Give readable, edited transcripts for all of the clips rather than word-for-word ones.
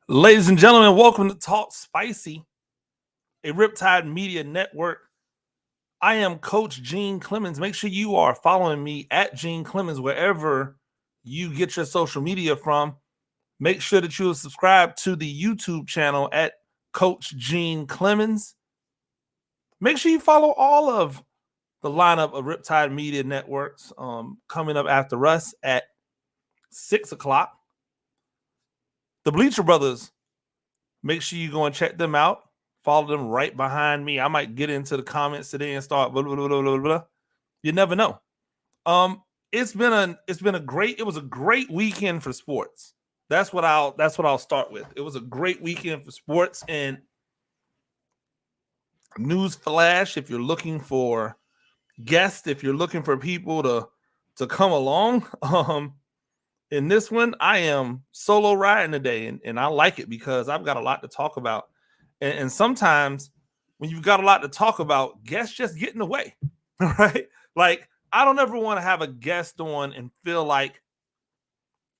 Ladies and gentlemen, welcome to Talk Spicy, a Riptide Media Network. I am Coach Gene Clemens. Make sure you are following me at Gene Clemens wherever you get your social media from. Make sure that you subscribe to the YouTube channel at Coach Gene Clemens. Make sure you follow all of the lineup of Riptide Media Networks coming up after us at 6 o'clock. The Bleacher Brothers, make sure you go and check them out. Follow them right behind me. I might get into the comments today and start blah, blah, blah, blah, blah, blah. You never know. It was a great weekend for sports. That's what I'll start with. It was a great weekend for sports. And news flash, if you're looking for guests, if you're looking for people to come along, in this one, I am solo riding today, and I like it because I've got a lot to talk about. And sometimes when you've got a lot to talk about, guests just get in the way, right? Like, I don't ever want to have a guest on and feel like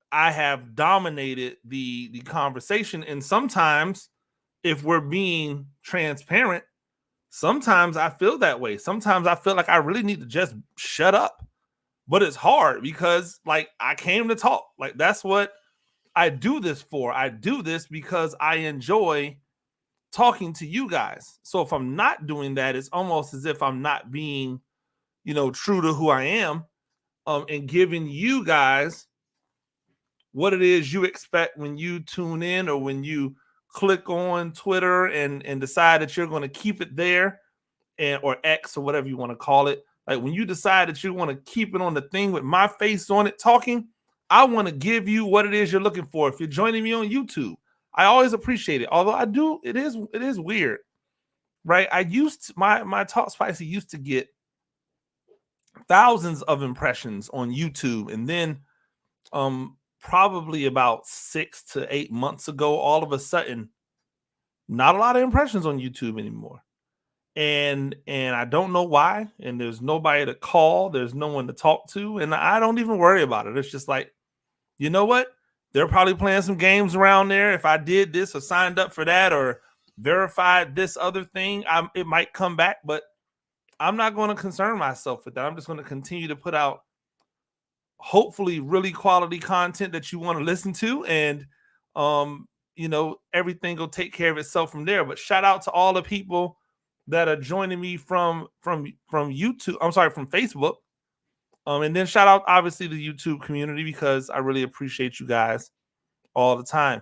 I have dominated the conversation. And sometimes, if we're being transparent, sometimes I feel that way. Sometimes I feel like I really need to just shut up. But it's hard because, like, I came to talk. Like, that's what I do this for. I do this because I enjoy talking to you guys. So if I'm not doing that, it's almost as if I'm not being, true to who I am, and giving you guys what it is you expect when you tune in or when you click on Twitter and decide that you're going to keep it there, or X or whatever you want to call it. Like, when you decide that you want to keep it on the thing with my face on it talking, I want to give you what it is you're looking for. If you're joining me on YouTube, I always appreciate it. Although it is weird, right? My Talk Spicy used to get thousands of impressions on YouTube, and then probably about 6 to 8 months ago, all of a sudden, not a lot of impressions on YouTube anymore. And I don't know why, and there's nobody to call, there's no one to talk to, and I don't even worry about it. It's just like, you know what? They're probably playing some games around there. If I did this or signed up for that or verified this other thing, it might come back, but I'm not going to concern myself with that. I'm just going to continue to put out hopefully really quality content that you want to listen to, and everything will take care of itself from there. But shout out to all the people that are joining me from YouTube. I'm sorry, from Facebook. And then shout out obviously the YouTube community, because I really appreciate you guys all the time.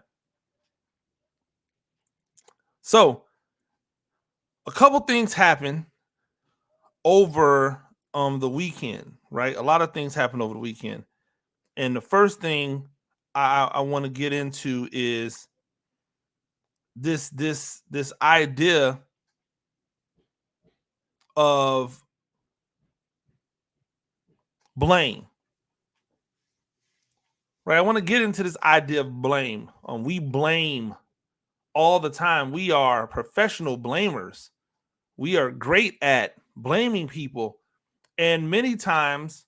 So a couple things happen over the weekend, right? A lot of things happen over the weekend. And the first thing I want to get into is this idea of blame. Right? I want to get into this idea of blame. We blame all the time. We are professional blamers. We are great at blaming people. And many times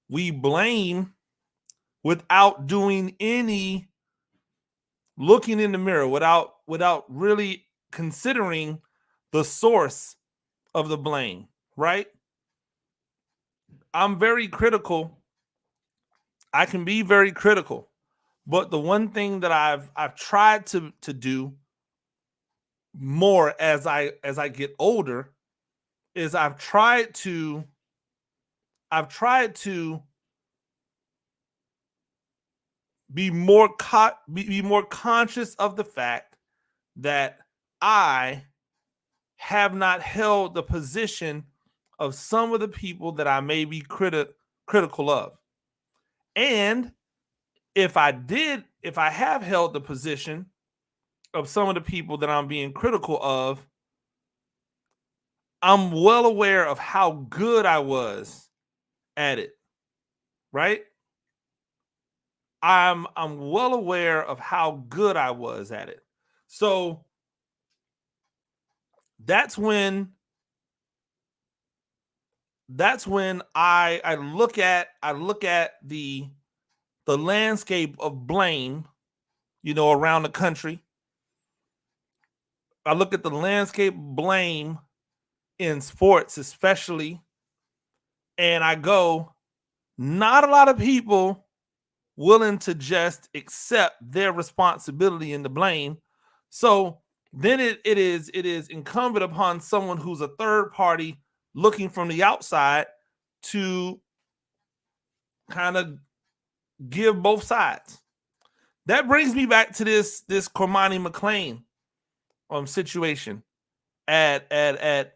we blame without doing any looking in the mirror, without really considering the source of the blame, right? I'm very critical. I can be very critical. But the one thing that I've tried to do more as I get older is I've tried to be more conscious of the fact that I have not held the position of some of the people that I may be critical of. And if I have held the position of some of the people that I'm being critical of, I'm well aware of how good I was at it, right? I'm well aware of how good I was at it. So that's when I look at the landscape of blame, around the country, I look at the landscape blame in sports, especially, and I go, not a lot of people willing to just accept their responsibility and the blame. So then it is incumbent upon someone who's a third party looking from the outside to kind of give both sides. That brings me back to this Cormani McClain situation at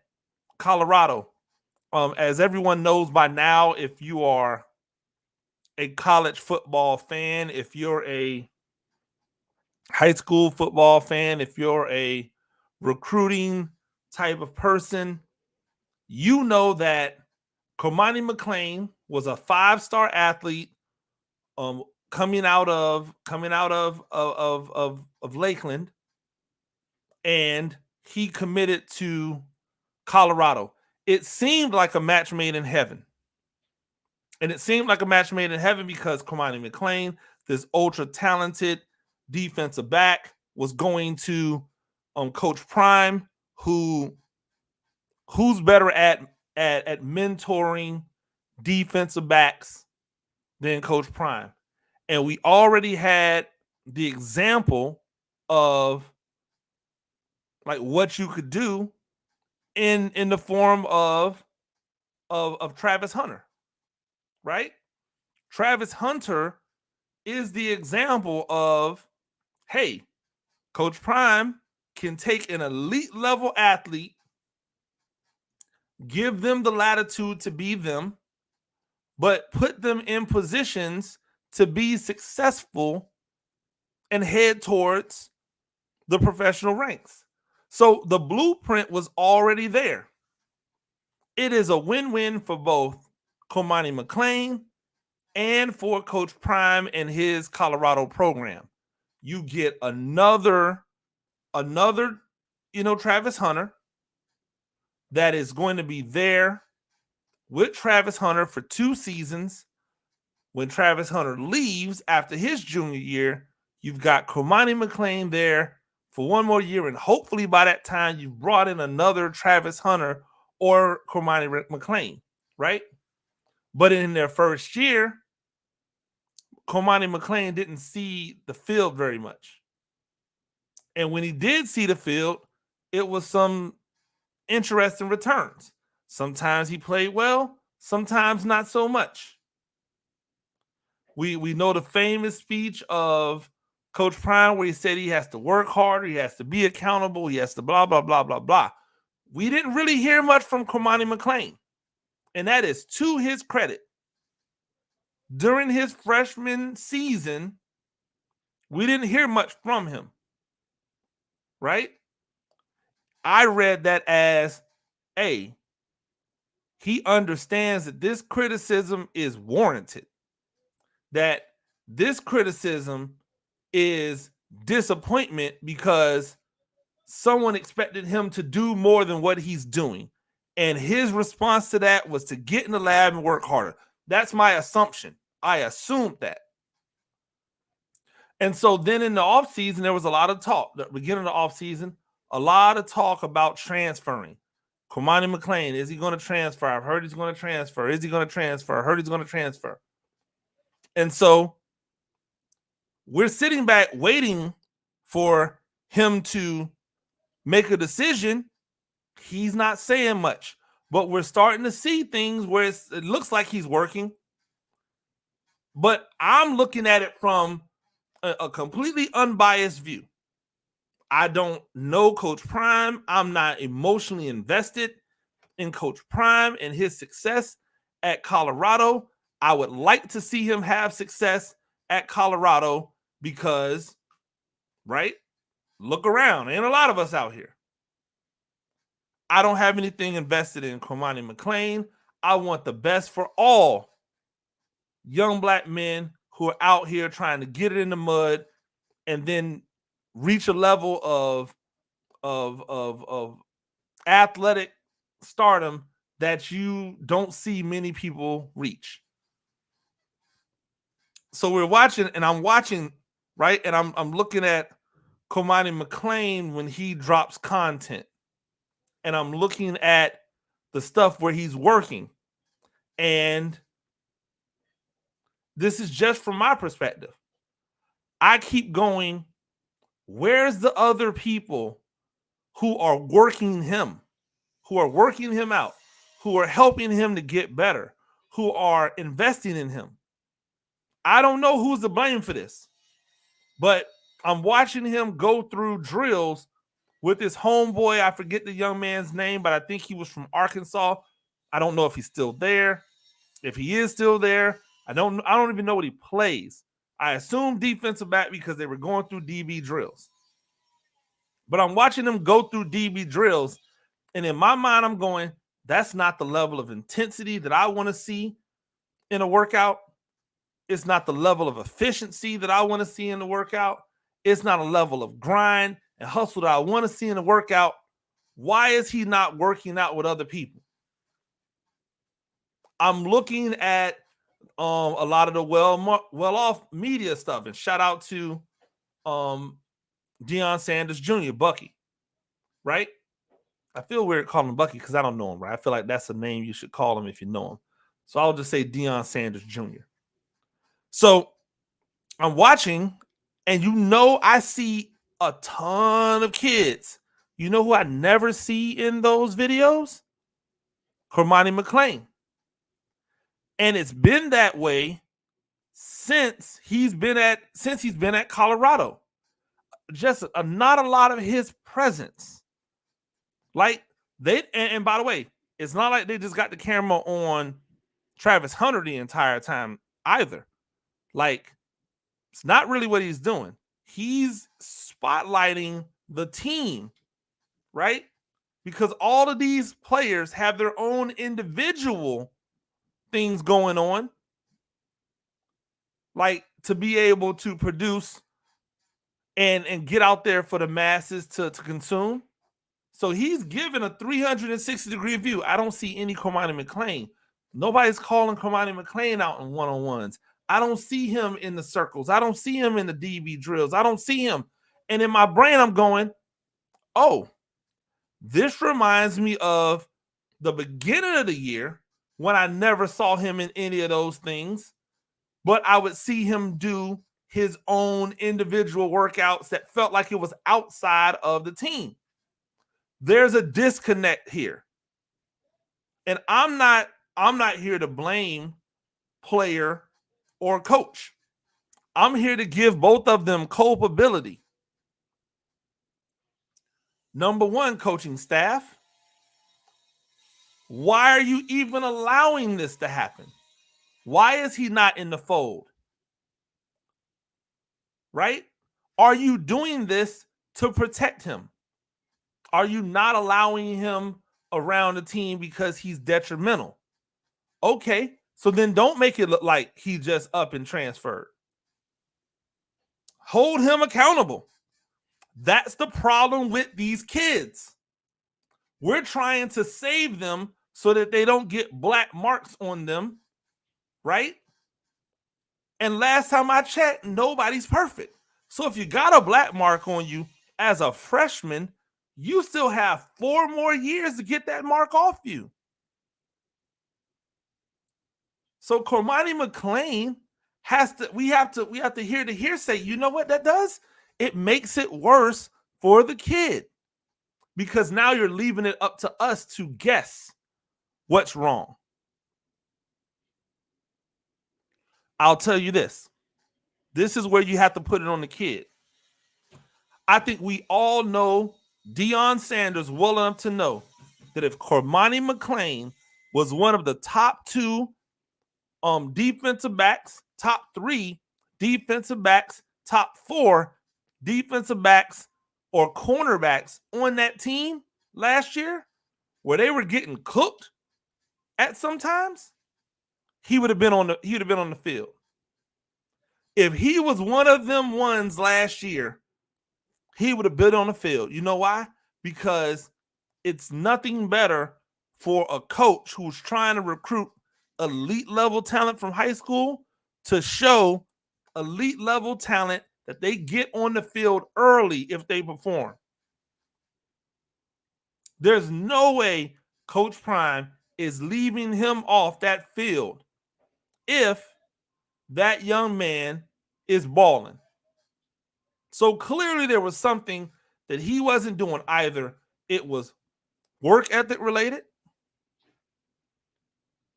Colorado. As everyone knows by now, if you are a college football fan, if you're a high school football fan, if you're a recruiting type of person, you know that Cormani McClain was a 5-star athlete, coming out of Lakeland, and he committed to Colorado. It seemed like a match made in heaven. And it seemed like a match made in heaven because Cormani McClain, this ultra talented defensive back, was going to Coach Prime, who's better at mentoring defensive backs than Coach Prime. And we already had the example of like what you could do in the form of Travis Hunter, right? Travis Hunter is the example of, hey, Coach Prime can take an elite level athlete, give them the latitude to be them, but put them in positions to be successful and head towards the professional ranks. So the blueprint was already there. It is a win-win for both Cormani McClain and for Coach Prime and his Colorado program. You get another, Travis Hunter that is going to be there with Travis Hunter for 2 seasons. When Travis Hunter leaves after his junior year, you've got Cormani McClain there for 1 more year, and hopefully by that time you've brought in another Travis Hunter or Cormani McClain, right? But in their first year, Cormani McClain didn't see the field very much. And when he did see the field, it was some interesting returns. Sometimes he played well, sometimes not so much. We know the famous speech of Coach Prime where he said he has to work harder, he has to be accountable, he has to blah, blah, blah, blah, blah. We didn't really hear much from Cormani McClain. And that is to his credit. During his freshman season, we didn't hear much from him, right? I read that as, hey, he understands that this criticism is warranted, that this criticism is disappointment because someone expected him to do more than what he's doing. And his response to that was to get in the lab and work harder. That's my assumption. I assumed that. And so then in the offseason, there was a lot of talk. The beginning of the offseason, a lot of talk about transferring. Cormani McClain, is he going to transfer? I've heard he's going to transfer. Is he going to transfer? I heard he's going to transfer. And so we're sitting back waiting for him to make a decision. He's not saying much, but we're starting to see things where it looks like he's working. But I'm looking at it from a completely unbiased view. I don't know Coach Prime. I'm not emotionally invested in Coach Prime and his success at Colorado. I would like to see him have success at Colorado because, right? Look around. Ain't a lot of us out here. I don't have anything invested in Cormani McClain. I want the best for all young black men who are out here trying to get it in the mud and then reach a level of athletic stardom that you don't see many people reach. So we're watching, and I'm watching, right? And I'm looking at Cormani McClain when he drops content, and I'm looking at the stuff where he's working, and this is just from my perspective. I keep going, where's the other people who are working him, who are working him out, who are helping him to get better, who are investing in him? I don't know who's to blame for this, but I'm watching him go through drills with his homeboy. I forget the young man's name, but I think he was from Arkansas. I don't know if he's still there. If he is still there, I don't even know what he plays. I assume defensive back because they were going through DB drills. But I'm watching them go through DB drills, and in my mind, I'm going, that's not the level of intensity that I want to see in a workout. It's not the level of efficiency that I want to see in the workout. It's not a level of grind and hustle that I want to see in the workout. Why is he not working out with other people? I'm looking at a lot of the well-off media stuff, and shout out to Deion Sanders Jr., Bucky, right? I feel weird calling him Bucky because I don't know him, right? I feel like that's a name you should call him if you know him. So I'll just say Deion Sanders Jr. So I'm watching, and I see a ton of kids. You know who I never see in those videos? Cormani McClain. And it's been that way since he's been at Colorado. Just not a lot of his presence. Like and by the way, it's not like they just got the camera on Travis Hunter the entire time either. Like, it's not really what he's doing. He's spotlighting the team, right? Because all of these players have their own individual things going on, like to be able to produce and get out there for the masses to consume. So he's given a 360-degree view. I don't see any Cormani McClain. Nobody's calling Cormani McClain out in one-on-ones. I don't see him in the circles. I don't see him in the DB drills. I don't see him. And in my brain, I'm going, oh, this reminds me of the beginning of the year when I never saw him in any of those things, but I would see him do his own individual workouts that felt like it was outside of the team. There's a disconnect here. And I'm not here to blame player or coach. I'm here to give both of them culpability. Number one, coaching staff. Why are you even allowing this to happen? Why is he not in the fold? Right? Are you doing this to protect him? Are you not allowing him around the team because he's detrimental? Okay, so then don't make it look like he just up and transferred. Hold him accountable. That's the problem with these kids. We're trying to save them so that they don't get black marks on them, right? And last time I checked, nobody's perfect. So if you got a black mark on you as a freshman, you still have 4 more years to get that mark off you. So Cormani McClain we have to hear the hearsay. You know what that does? It makes it worse for the kid, because now you're leaving it up to us to guess what's wrong. I'll tell you this. This is where you have to put it on the kid. I think we all know Deion Sanders well enough to know that if Cormani McClain was one of the top 2 defensive backs, top 3 defensive backs, top 4 defensive backs or cornerbacks on that team last year, where they were getting cooked at sometimes, he would have been on the field. If he was one of them ones last year, he would have been on the field. You know why? Because it's nothing better for a coach who's trying to recruit elite level talent from high school to show elite level talent that they get on the field early if they perform. There's no way Coach Prime is leaving him off that field if that young man is balling. So clearly there was something that he wasn't doing. Either it was work ethic related,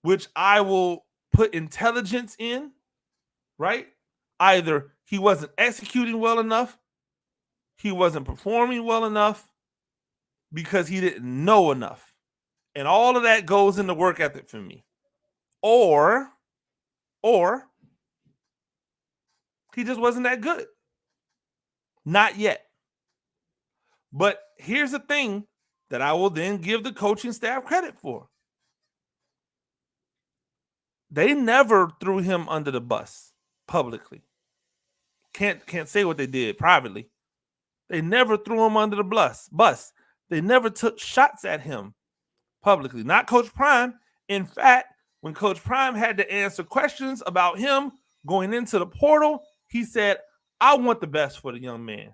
which I will put intelligence in, right? Either he wasn't executing well enough, he wasn't performing well enough, because he didn't know enough. And all of that goes into work ethic for me. Or he just wasn't that good. Not yet. But here's the thing that I will then give the coaching staff credit for. They never threw him under the bus publicly. Can't say what they did privately. They never threw him under the bus. They never took shots at him publicly. Not Coach Prime. In fact, when Coach Prime had to answer questions about him going into the portal, he said, I want the best for the young man.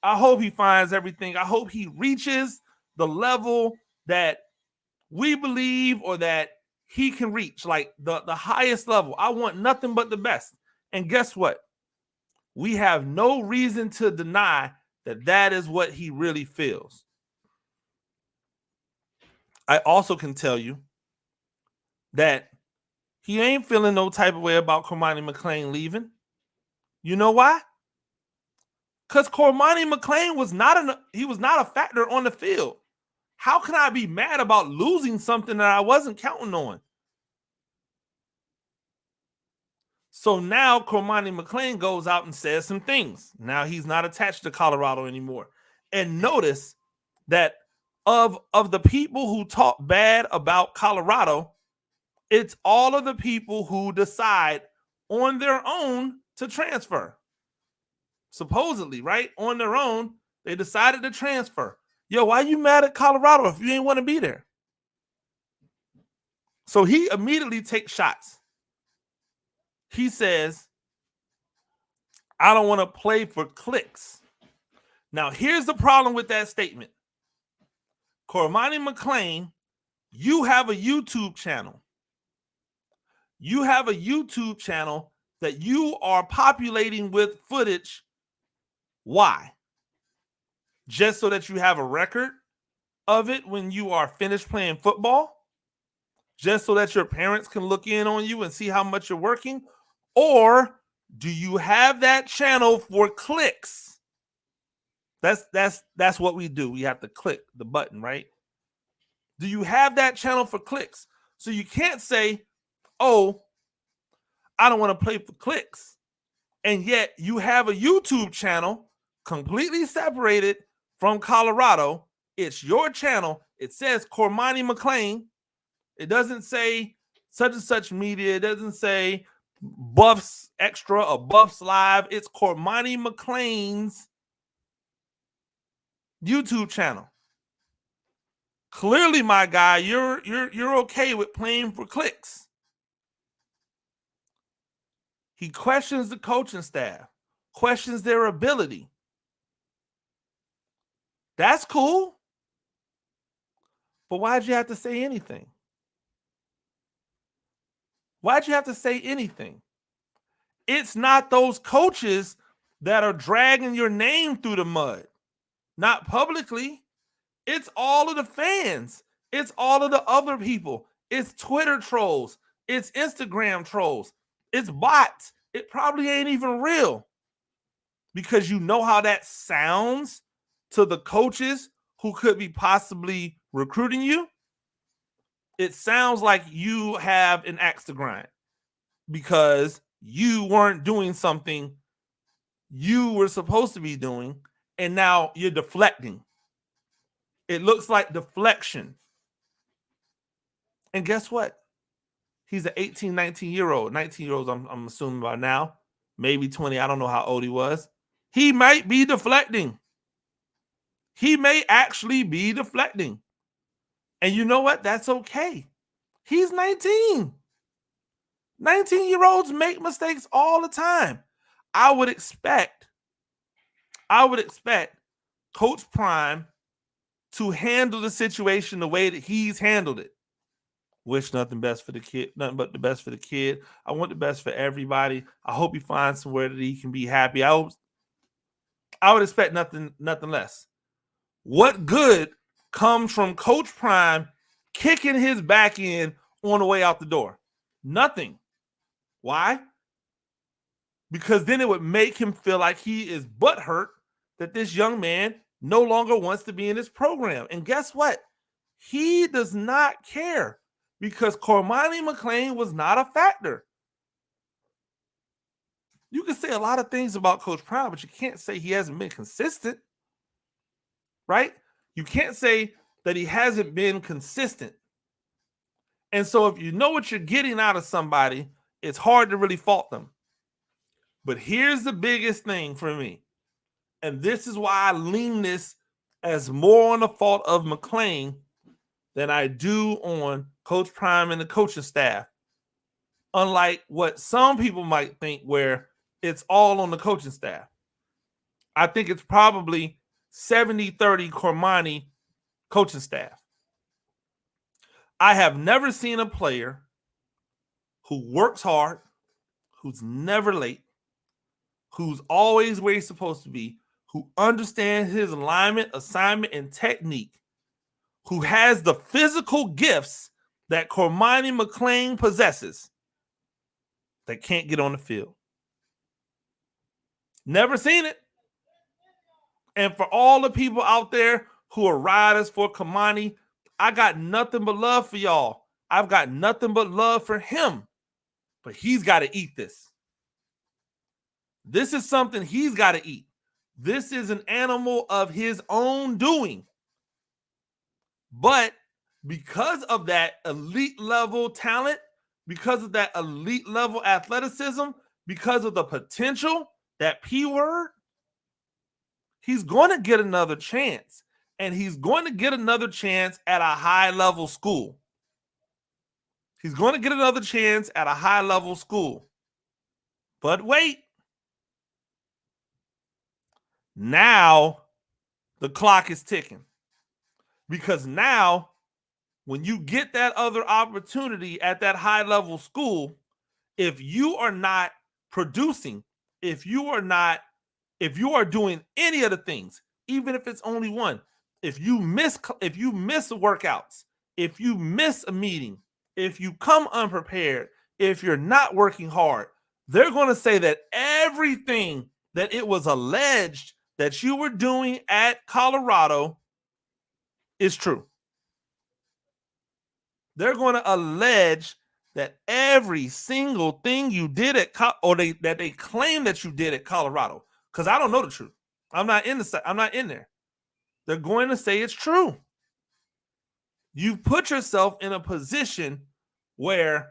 I hope he finds everything. I hope he reaches the level that we believe or that he can reach, like the highest level. I want nothing but the best. And guess what? We have no reason to deny that that is what he really feels. I also can tell you that he ain't feeling no type of way about Cormani McClain leaving. You know why? Because Cormani McClain was not a factor on the field. How can I be mad about losing something that I wasn't counting on? So now Cormani McClain goes out and says some things. Now he's not attached to Colorado anymore. And notice that of the people who talk bad about Colorado, it's all of the people who decide on their own to transfer. Supposedly, right? On their own, they decided to transfer. Yo, why you mad at Colorado if you ain't want to be there? So he immediately takes shots. He says, I don't want to play for clicks. Now, here's the problem with that statement. Cormani McClain, you have a YouTube channel. You have a YouTube channel that you are populating with footage. Why? Just so that you have a record of it when you are finished playing football? Just so that your parents can look in on you and see how much you're working? Or do you have that channel for clicks? That's what we do. We have to click the button, right? Do you have that channel for clicks? So you can't say, oh, I don't want to play for clicks. And yet you have a YouTube channel completely separated from Colorado. It's your channel. It says Cormani McClain. It doesn't say such and such media. It doesn't say Buffs Extra or Buffs Live. It's Cormani McClain's YouTube channel. Clearly, my guy, you're okay with playing for clicks. He questions the coaching staff, questions their ability. That's cool. But why'd you have to say anything? Why'd you have to say anything? It's not those coaches that are dragging your name through the mud. Not publicly. It's all of the fans. It's all of the other people. It's Twitter trolls. It's Instagram trolls. It's bots. It probably ain't even real. Because you know how that sounds to the coaches who could be possibly recruiting you. It sounds like you have an axe to grind because you weren't doing something you were supposed to be doing, and now you're deflecting. It looks like deflection. And guess what? He's an 18, 19-year-old. 19-year-olds, I'm assuming by now. Maybe 20. I don't know how old he was. He might be deflecting. He may actually be deflecting. And you know what? That's okay. He's 19. 19-year-olds make mistakes all the time. I would expect I would expect Coach Prime to handle the situation the way that he's handled it. Wish nothing best for the kid, nothing but the best for the kid. I want the best for everybody. I hope he finds somewhere that he can be happy. I would expect nothing less. What good comes from Coach Prime kicking his back in on the way out the door? Nothing. Why? Because then it would make him feel like he is butthurt that this young man no longer wants to be in this program. And guess what? He does not care because Cormani McClain was not a factor. You can say a lot of things about Coach Prime, but you can't say he hasn't been consistent, right? You can't say that he hasn't been consistent. And so if you know what you're getting out of somebody, it's hard to really fault them. But here's the biggest thing for me, and this is why I lean this as more on the fault of McClain than I do on Coach Prime and the coaching staff. Unlike what some people might think, where it's all on the coaching staff. I think it's probably 70-30 Cormani coaching staff. I have never seen a player who works hard, who's never late, who's always where he's supposed to be, who understands his alignment, assignment, and technique, who has the physical gifts that Cormani McClain possesses, that can't get on the field. Never seen it. And for all the people out there who are riders for Cormani, I got nothing but love for y'all. I've got nothing but love for him. But he's got to eat this. This is something he's got to eat. This is an animal of his own doing. But because of that elite level talent, because of that elite level athleticism, because of the potential, that P word, he's going to get another chance. And he's going to get another chance at a high level school. He's going to get another chance at a high level school. But wait. Now the clock is ticking. Because now, when you get that other opportunity at that high level school, if you are not producing, if you are doing any of the things, even if it's only one, if you miss workouts, if you miss a meeting, if you come unprepared, if you're not working hard, they're going to say that everything that it was alleged that you were doing at Colorado is true. They're going to allege that every single thing you did at that they claim that you did at Colorado, because I don't know the truth. I'm not in there. They're going to say it's true. You put yourself in a position where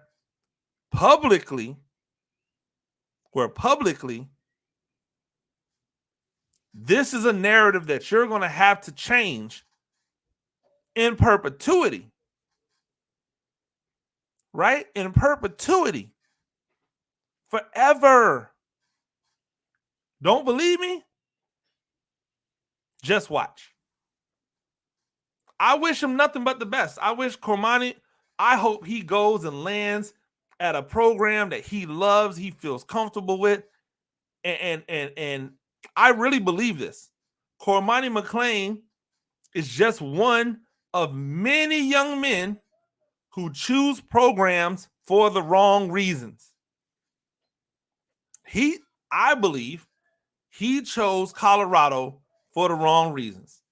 publicly, this is a narrative that you're going to have to change in perpetuity. Right? In perpetuity. Forever. Don't believe me? Just watch. I wish him nothing but the best. I wish Cormani, I hope he goes and lands at a program that he loves, he feels comfortable with. And I really believe this. Cormani McClain is just one of many young men who choose programs for the wrong reasons. I believe he chose Colorado for the wrong reasons.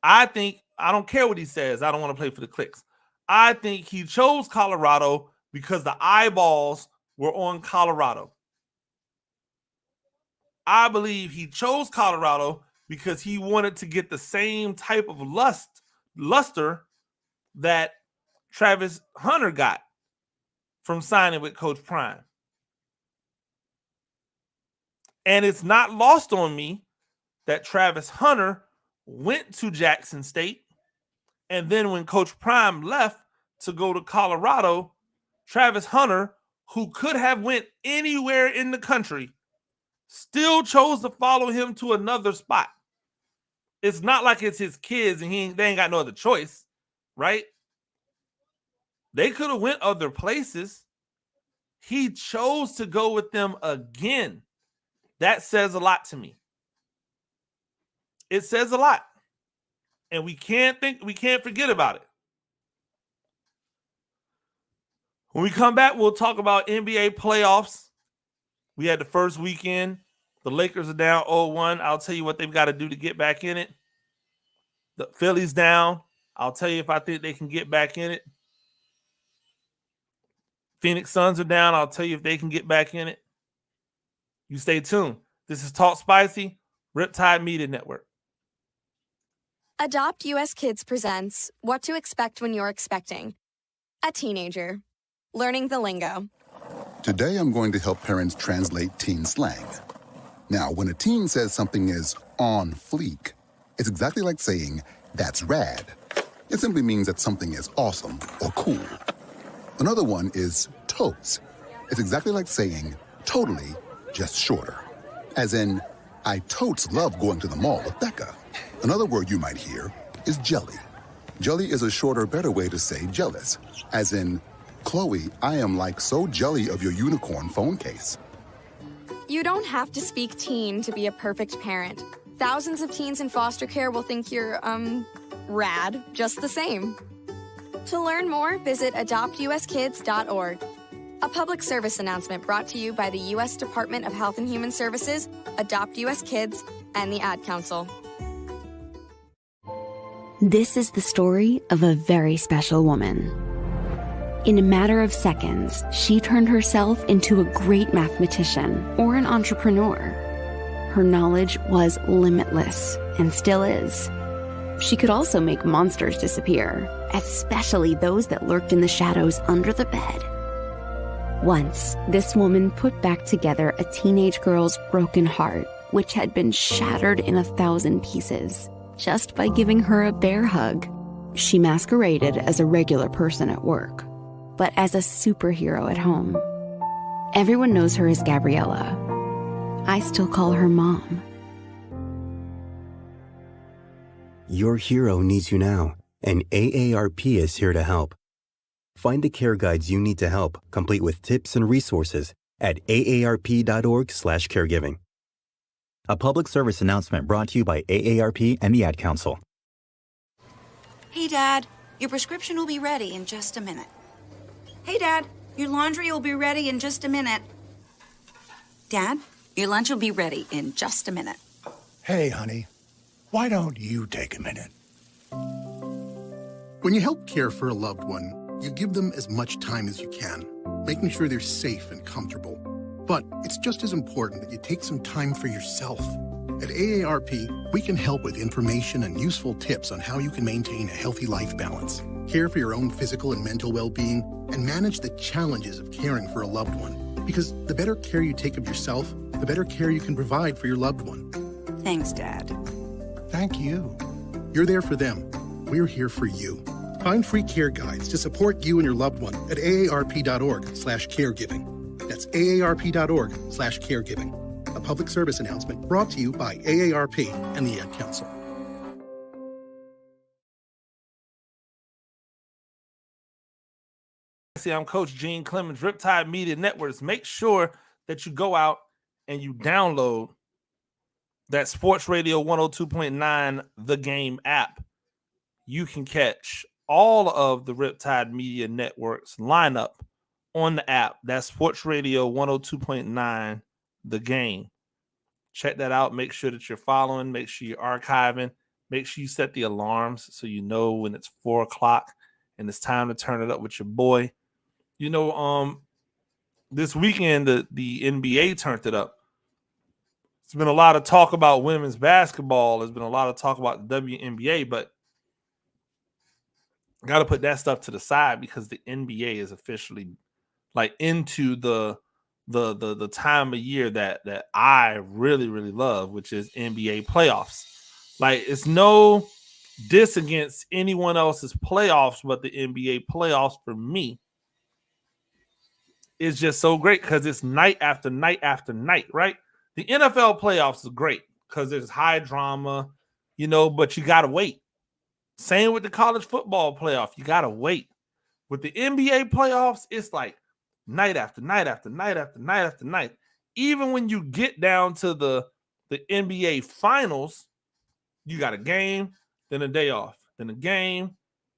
I don't care what he says. I don't want to play for the clicks. I think he chose Colorado because the eyeballs were on Colorado. I believe he chose Colorado because he wanted to get the same type of luster that Travis Hunter got from signing with Coach Prime. And it's not lost on me that Travis Hunter went to Jackson State, and then when Coach Prime left to go to Colorado, Travis Hunter, who could have went anywhere in the country, still chose to follow him to another spot. It's not like it's his kids and they ain't got no other choice, right? They could have went other places. He chose to go with them again. That says a lot to me. It says a lot. And we can't forget about it. When we come back, we'll talk about NBA playoffs. We had the first weekend. The Lakers are down 0-1. I'll tell you what they've got to do to get back in it. The Phillies down. I'll tell you if I think they can get back in it. Phoenix Suns are down. I'll tell you if they can get back in it. You stay tuned. This is Talk Spicy, Riptide Media Network. Adopt US Kids presents What to Expect When You're Expecting a Teenager. Learning the lingo. Today I'm going to help parents translate teen slang. Now, when a teen says something is on fleek, it's exactly like saying, that's rad. It simply means that something is awesome or cool. Another one is totes. It's exactly like saying, totally, just shorter. As in, I totes love going to the mall with Becca. Another word you might hear is jelly. Jelly is a shorter, better way to say jealous. As in, Chloe, I am like so jelly of your unicorn phone case. You don't have to speak teen to be a perfect parent. Thousands of teens in foster care will think you're, rad just the same. To learn more, visit adoptuskids.org. A public service announcement brought to you by the U.S. Department of Health and Human Services, Adopt U.S. Kids, and the Ad Council. This is the story of a very special woman. In a matter of seconds, she turned herself into a great mathematician or an entrepreneur. Her knowledge was limitless and still is. She could also make monsters disappear, especially those that lurked in the shadows under the bed. Once, this woman put back together a teenage girl's broken heart, which had been shattered in 1,000 pieces, just by giving her a bear hug. She masqueraded as a regular person at work, but as a superhero at home. Everyone knows her as Gabriella. I still call her Mom. Your hero needs you now, and AARP is here to help. Find the care guides you need to help, complete with tips and resources at aarp.org/caregiving. A public service announcement brought to you by AARP and the Ad Council. Hey, Dad, your prescription will be ready in just a minute. Hey, Dad, your laundry will be ready in just a minute. Dad, your lunch will be ready in just a minute. Hey, honey, why don't you take a minute? When you help care for a loved one, you give them as much time as you can, making sure they're safe and comfortable. But it's just as important that you take some time for yourself. At AARP, we can help with information and useful tips on how you can maintain a healthy life balance, care for your own physical and mental well-being, and manage the challenges of caring for a loved one. Because the better care you take of yourself, the better care you can provide for your loved one. Thanks, Dad. Thank you. You're there for them. We're here for you. Find free care guides to support you and your loved one at aarp.org/caregiving. That's aarp.org/caregiving. A public service announcement brought to you by AARP and the Ad Council. See, I'm Coach Gene Clemens, Riptide Media Networks. Make sure that you go out and you download that Sports Radio 102.9 The Game app. You can catch all of the Riptide Media Networks lineup on the app. That's Sports Radio 102.9 The Game. Check that out. Make sure that you're following. Make sure you're archiving. Make sure you set the alarms so you know when it's 4 o'clock and it's time to turn it up with your boy. You know, this weekend, the NBA turned it up. There's been a lot of talk about women's basketball. There's been a lot of talk about the WNBA, but I got to put that stuff to the side because the NBA is officially like into the time of year that I really, really love, which is NBA playoffs. Like, it's no diss against anyone else's playoffs, but the NBA playoffs for me is just so great because it's night after night after night, right? The NFL playoffs is great because there's high drama, but you got to wait. Same with the college football playoff. You got to wait. With the NBA playoffs, it's like night after night after night after night after night. Even when you get down to the NBA finals, you got a game, then a day off, then a game,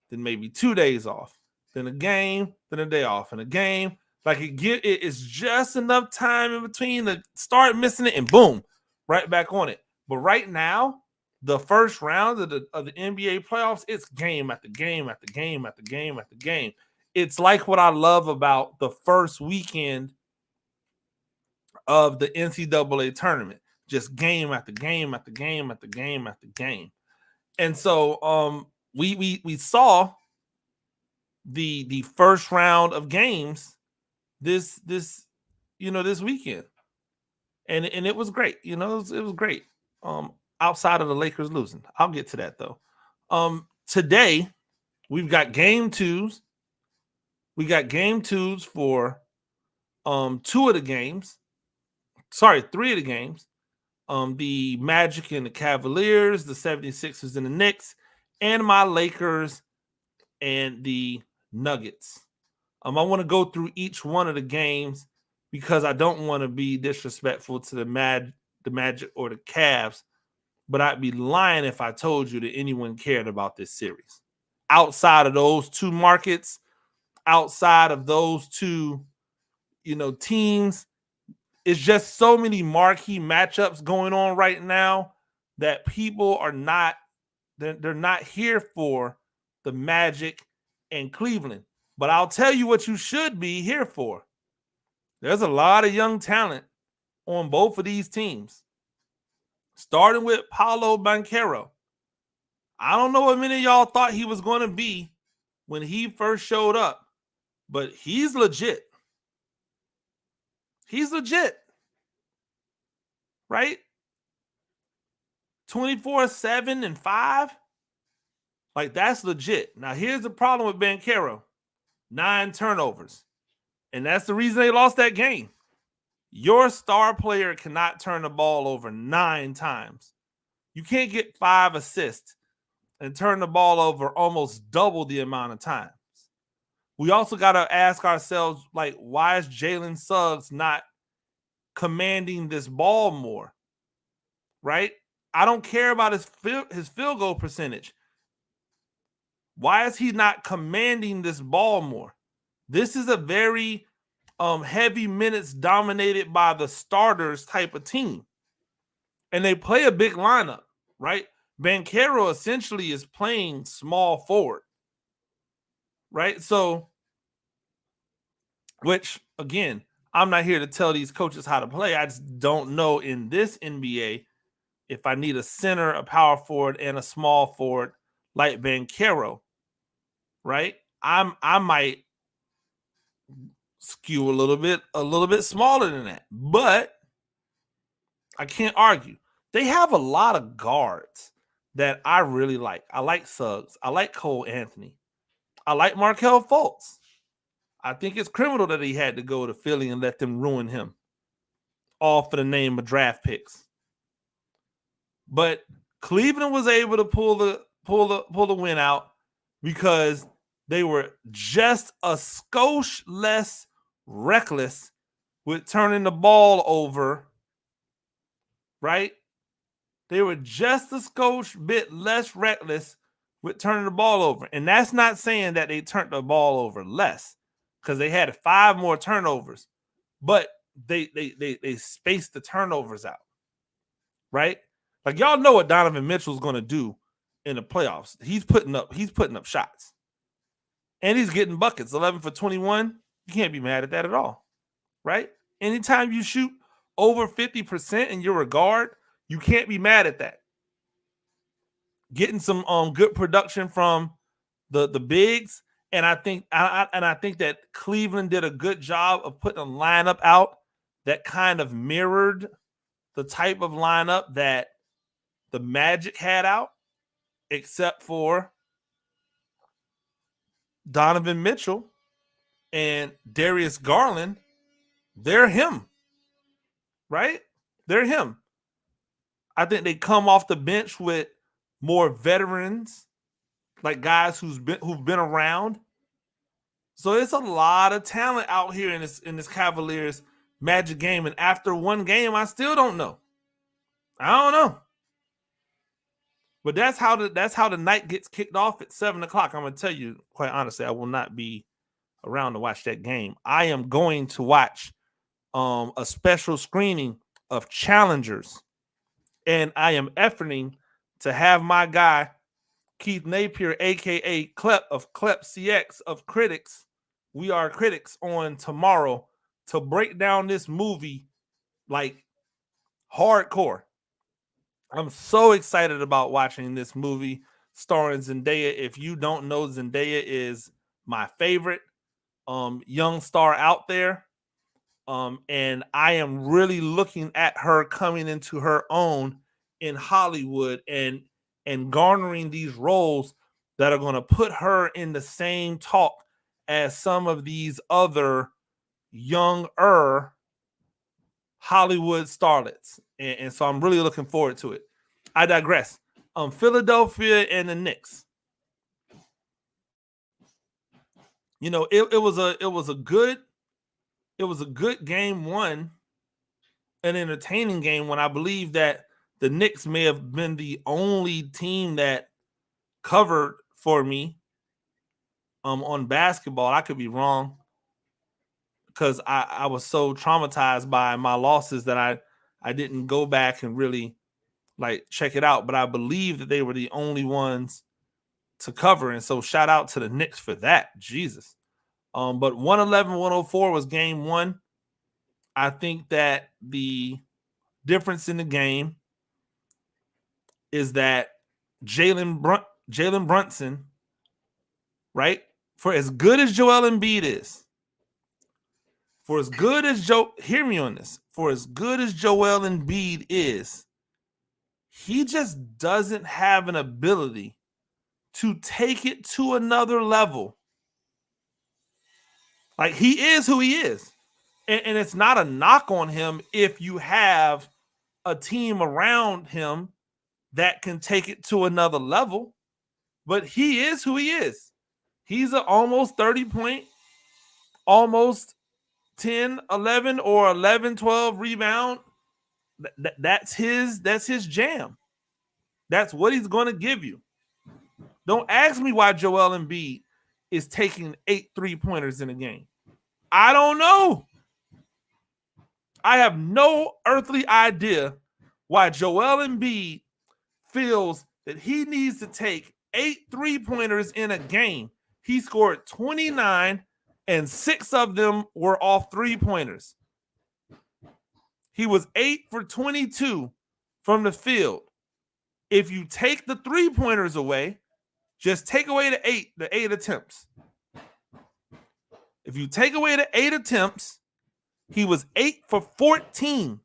then maybe 2 days off, then a game, then a day off, and a game. Like it's just enough time in between to start missing it, and boom, right back on it. But right now, the first round of the NBA playoffs, it's game after game after game after game after game. It's like what I love about the first weekend of the NCAA tournament, just game after game after game after game after game. And so we saw the first round of games this weekend, and it was great. It was great. Outside of the Lakers losing, I'll get to that though. Today we've got game twos. We got game twos for 2 of the games. Sorry, 3 of the games. The Magic and the Cavaliers, the 76ers and the Knicks, and my Lakers and the Nuggets. I want to go through each one of the games because I don't want to be disrespectful to the Magic or the Cavs, but I'd be lying if I told you that anyone cared about this series. Outside of those 2 markets, outside of those 2, teams, it's just so many marquee matchups going on right now that people are not, they're not here for the Magic and Cleveland. But I'll tell you what you should be here for. There's a lot of young talent on both of these teams. Starting with Paolo Banchero. I don't know what many of y'all thought he was going to be when he first showed up, but he's legit. He's legit. Right? 24/7 and 5. Like, that's legit. Now, here's the problem with Banchero. 9 turnovers. And that's the reason they lost that game. Your star player cannot turn the ball over 9 times. You can't get 5 assists and turn the ball over almost double the amount of times. We also got to ask ourselves, like, why is Jalen Suggs not commanding this ball more? Right? I don't care about his field goal percentage. Why is he not commanding this ball more? This is a very heavy minutes dominated by the starters type of team. And they play a big lineup, right? Banchero essentially is playing small forward, right? So, which, again, I'm not here to tell these coaches how to play. I just don't know in this NBA if I need a center, a power forward, and a small forward like Banchero, right? I might skew a little bit smaller than that, but I can't argue. They have a lot of guards that I really like. I like Suggs. I like Cole Anthony. I like Markelle Fultz. I think it's criminal that he had to go to Philly and let them ruin him, all for the name of draft picks. But Cleveland was able to pull the win out because they were just a skosh less reckless with turning the ball over, right? They were just a skosh bit less reckless with turning the ball over. And that's not saying that they turned the ball over less, because they had 5 more turnovers, but they spaced the turnovers out, right? Like, y'all know what Donovan Mitchell's going to do in the playoffs. He's putting up shots. And he's getting buckets. 11 for 21. You can't be mad at that at all, right? Anytime you shoot over 50% and you're a guard, you can't be mad at that. Getting some good production from the bigs, and I think that Cleveland did a good job of putting a lineup out that kind of mirrored the type of lineup that the Magic had out, except for Donovan Mitchell and Darius Garland. They're him, right? They're him. I think they come off the bench with more veterans, like guys who've been around. So it's a lot of talent out here in this Cavaliers Magic game. And after one game, I still don't know. I don't know. But that's how the night gets kicked off at 7 o'clock. I'm gonna tell you, quite honestly, I will not be around to watch that game. I am going to watch a special screening of Challengers, and I am efforting to have my guy Keith Napier, aka Klep of Klep CX of Critics. We Are Critics on tomorrow to break down this movie like hardcore. I'm so excited about watching this movie starring Zendaya. If you don't know, Zendaya is my favorite young star out there. And I am really looking at her coming into her own in Hollywood and garnering these roles that are going to put her in the same talk as some of these other younger Hollywood starlets. And so I'm really looking forward to it. I digress. Philadelphia and the Knicks. You know, it was a good game one, an entertaining game when I believe that the Knicks may have been the only team that covered for me on basketball. I could be wrong because I was so traumatized by my losses that I didn't go back and really like check it out. But I believe that they were the only ones to cover. And so shout out to the Knicks for that. Jesus. But 111-104 was game one. I think that the difference in the game is that Jalen Brunson, right? For as good as Joel Embiid is, for as good as hear me on this, for as good as Joel Embiid is, he just doesn't have an ability to take it to another level. Like, he is who he is. And it's not a knock on him if you have a team around him that can take it to another level. But he is who he is. He's an almost 30-point, almost 10, 11, or 11, 12 rebound. That's his jam. That's what he's going to give you. Don't ask me why Joel Embiid is taking 8 3-pointers in a game. I don't know. I have no earthly idea why Joel Embiid feels that he needs to take 8 3-pointers in a game. He scored 29 and 6 of them were off 3-pointers. He was 8 for 22 from the field. If you take the 3-pointers away, just take away the 8 attempts. If you take away the 8 attempts, he was 8 for 14.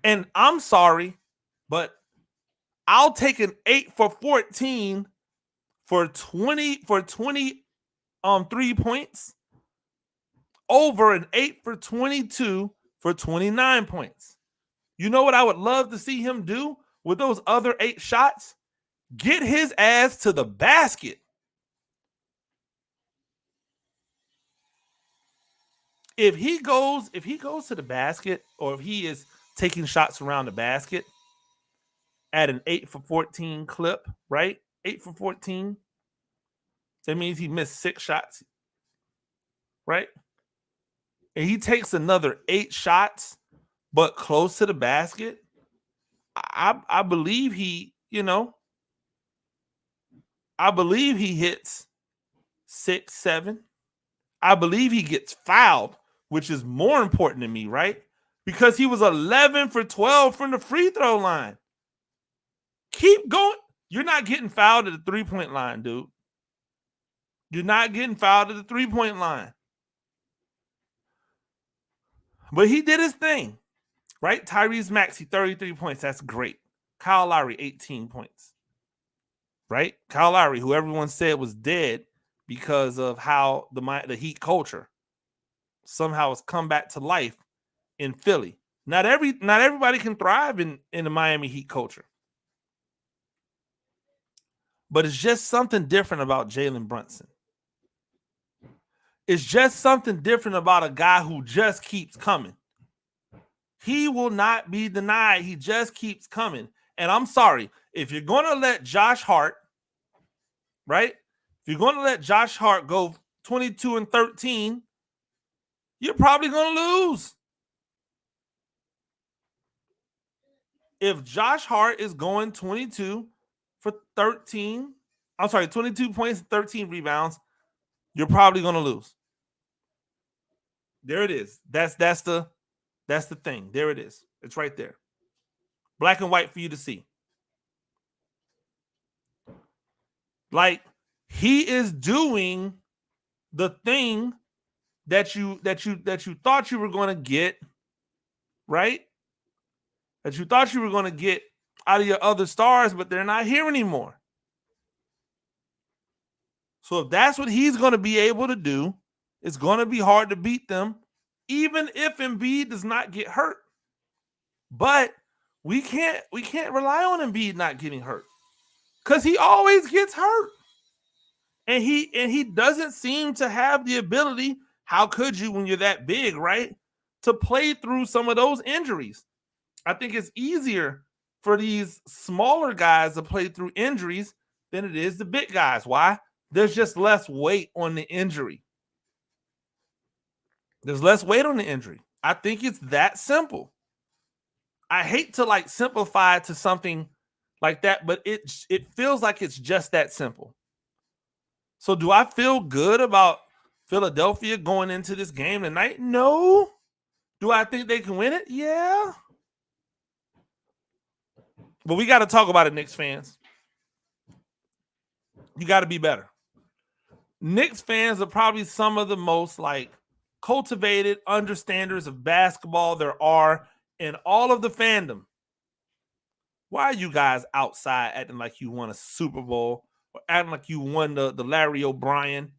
And I'm sorry, but I'll take an 8 for 14 for 23 points over an 8 for 22 for 29 points. You know what I would love to see him do with those other 8 shots? Get his ass to the basket. If he goes to the basket, or if he is taking shots around the basket at an 8 for 14 clip, right? 8 for 14. That means he missed 6 shots, right? And he takes another 8 shots, but close to the basket. I believe he, I believe he hits 6, 7. I believe he gets fouled, which is more important to me, right? Because he was 11 for 12 from the free throw line. Keep going. You're not getting fouled at the 3-point line, dude. You're not getting fouled at the 3-point line. But he did his thing, right? Tyrese Maxey, 33 points. That's great. Kyle Lowry, 18 points, right? Kyle Lowry, who everyone said was dead because of how the Heat culture somehow has come back to life in Philly. Not everybody can thrive in the Miami Heat culture. But it's just something different about Jalen Brunson. It's just something different about a guy who just keeps coming. He will not be denied. He just keeps coming. And I'm sorry, if you're going to let Josh Hart, right? If you're going to let Josh Hart go 22-13, you're probably going to lose. If Josh Hart is going 22 points, 13 rebounds, you're probably going to lose. There it is. That's the thing. There it is. It's right there. Black and white for you to see. Like, he is doing the thing that you thought you were going to get, right? That you thought you were going to get out of your other stars, but they're not here anymore. So if that's what he's going to be able to do, it's going to be hard to beat them, even if Embiid does not get hurt. But we can't rely on Embiid not getting hurt, because he always gets hurt. And he doesn't seem to have the ability, how could you when you're that big, right, to play through some of those injuries. I think it's easier for these smaller guys to play through injuries than it is the big guys. Why? There's just less weight on the injury. There's less weight on the injury. I think it's that simple. I hate to like simplify it to something like that, but it feels like it's just that simple. So do I feel good about Philadelphia going into this game tonight? No. Do I think they can win it? Yeah. But we got to talk about it, Knicks fans. You got to be better. Knicks fans are probably some of the most like cultivated understanders of basketball there are in all of the fandom. Why are you guys outside acting like you won a Super Bowl or acting like you won the Larry O'Brien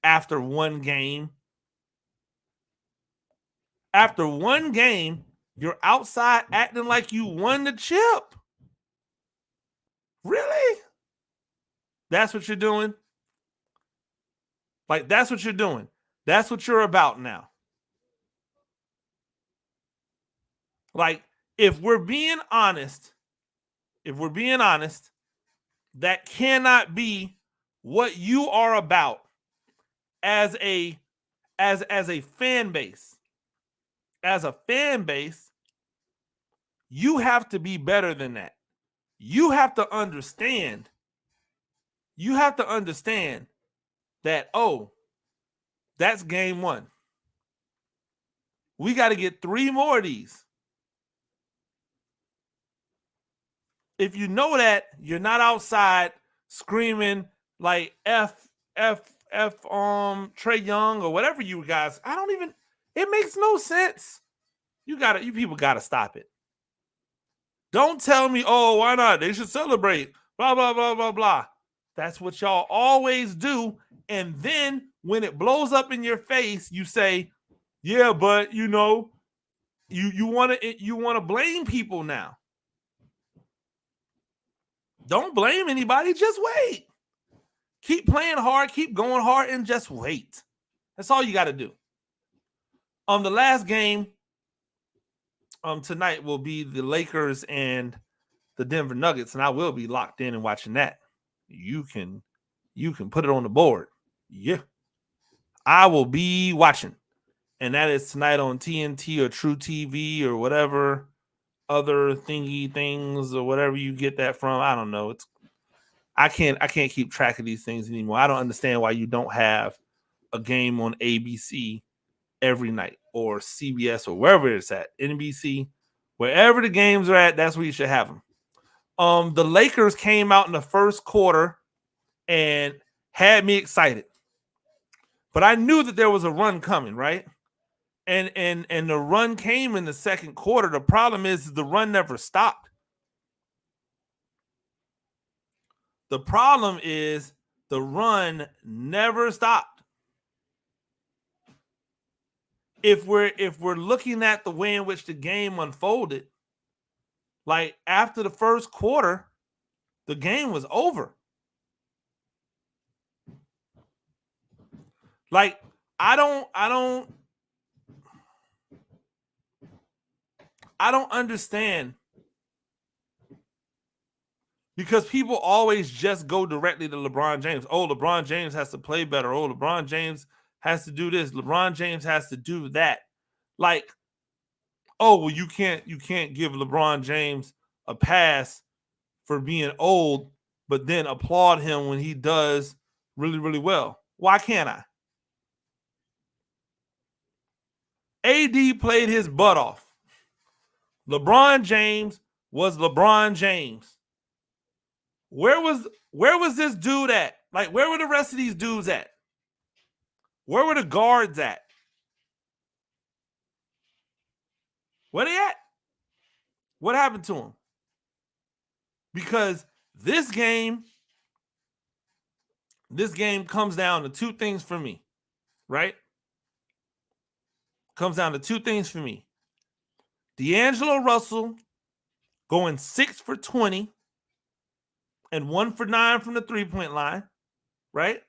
after one game? After one game, you're outside acting like you won the chip. Really? That's what you're doing? Like, that's what you're doing. That's what you're about now. Like, if we're being honest, that cannot be what you are about as a fan base. As a fan base, you have to be better than that. You have to understand. That, oh, that's game one. We got to get 3 more of these. If you know that, you're not outside screaming like F Trae Young or whatever you guys. It makes no sense. You people gotta stop it. Don't tell me, oh, why not? They should celebrate. Blah, blah, blah, blah, blah. That's what y'all always do. And then when it blows up in your face, you say, yeah, but you want to blame people now. Don't blame anybody. Just wait. Keep playing hard. Keep going hard and just wait. That's all you got to do. The last game tonight will be the Lakers and the Denver Nuggets, and I will be locked in and watching that. You can put it on the board. Yeah. I will be watching. And that is tonight on TNT or True TV or whatever other thingy things or whatever you get that from. I don't know. I can't keep track of these things anymore. I don't understand why you don't have a game on ABC every night or CBS or wherever it's at, NBC, wherever the games are at, that's where you should have them. The Lakers came out in the first quarter and had me excited, but I knew that there was a run coming, right? And the run came in the second quarter. The problem is the run never stopped. The problem is the run never stopped. if we're looking at the way in which the game unfolded, like after the first quarter, the game was over. Like I don't understand, because people always just go directly to LeBron James. Oh, LeBron James has to play better. Oh, LeBron James has to do this. LeBron James has to do that. Like, oh, well, you can't give LeBron James a pass for being old, but then applaud him when he does really, really well. Why can't I? AD played his butt off. LeBron James was LeBron James. Where was this dude at? Like, where were the rest of these dudes at? Where were the guards at? Where they at? What happened to them? Because this game comes down to two things for me, right? Comes down to two things for me. D'Angelo Russell going 6 for 20 and 1 for 9 from the three-point line, right?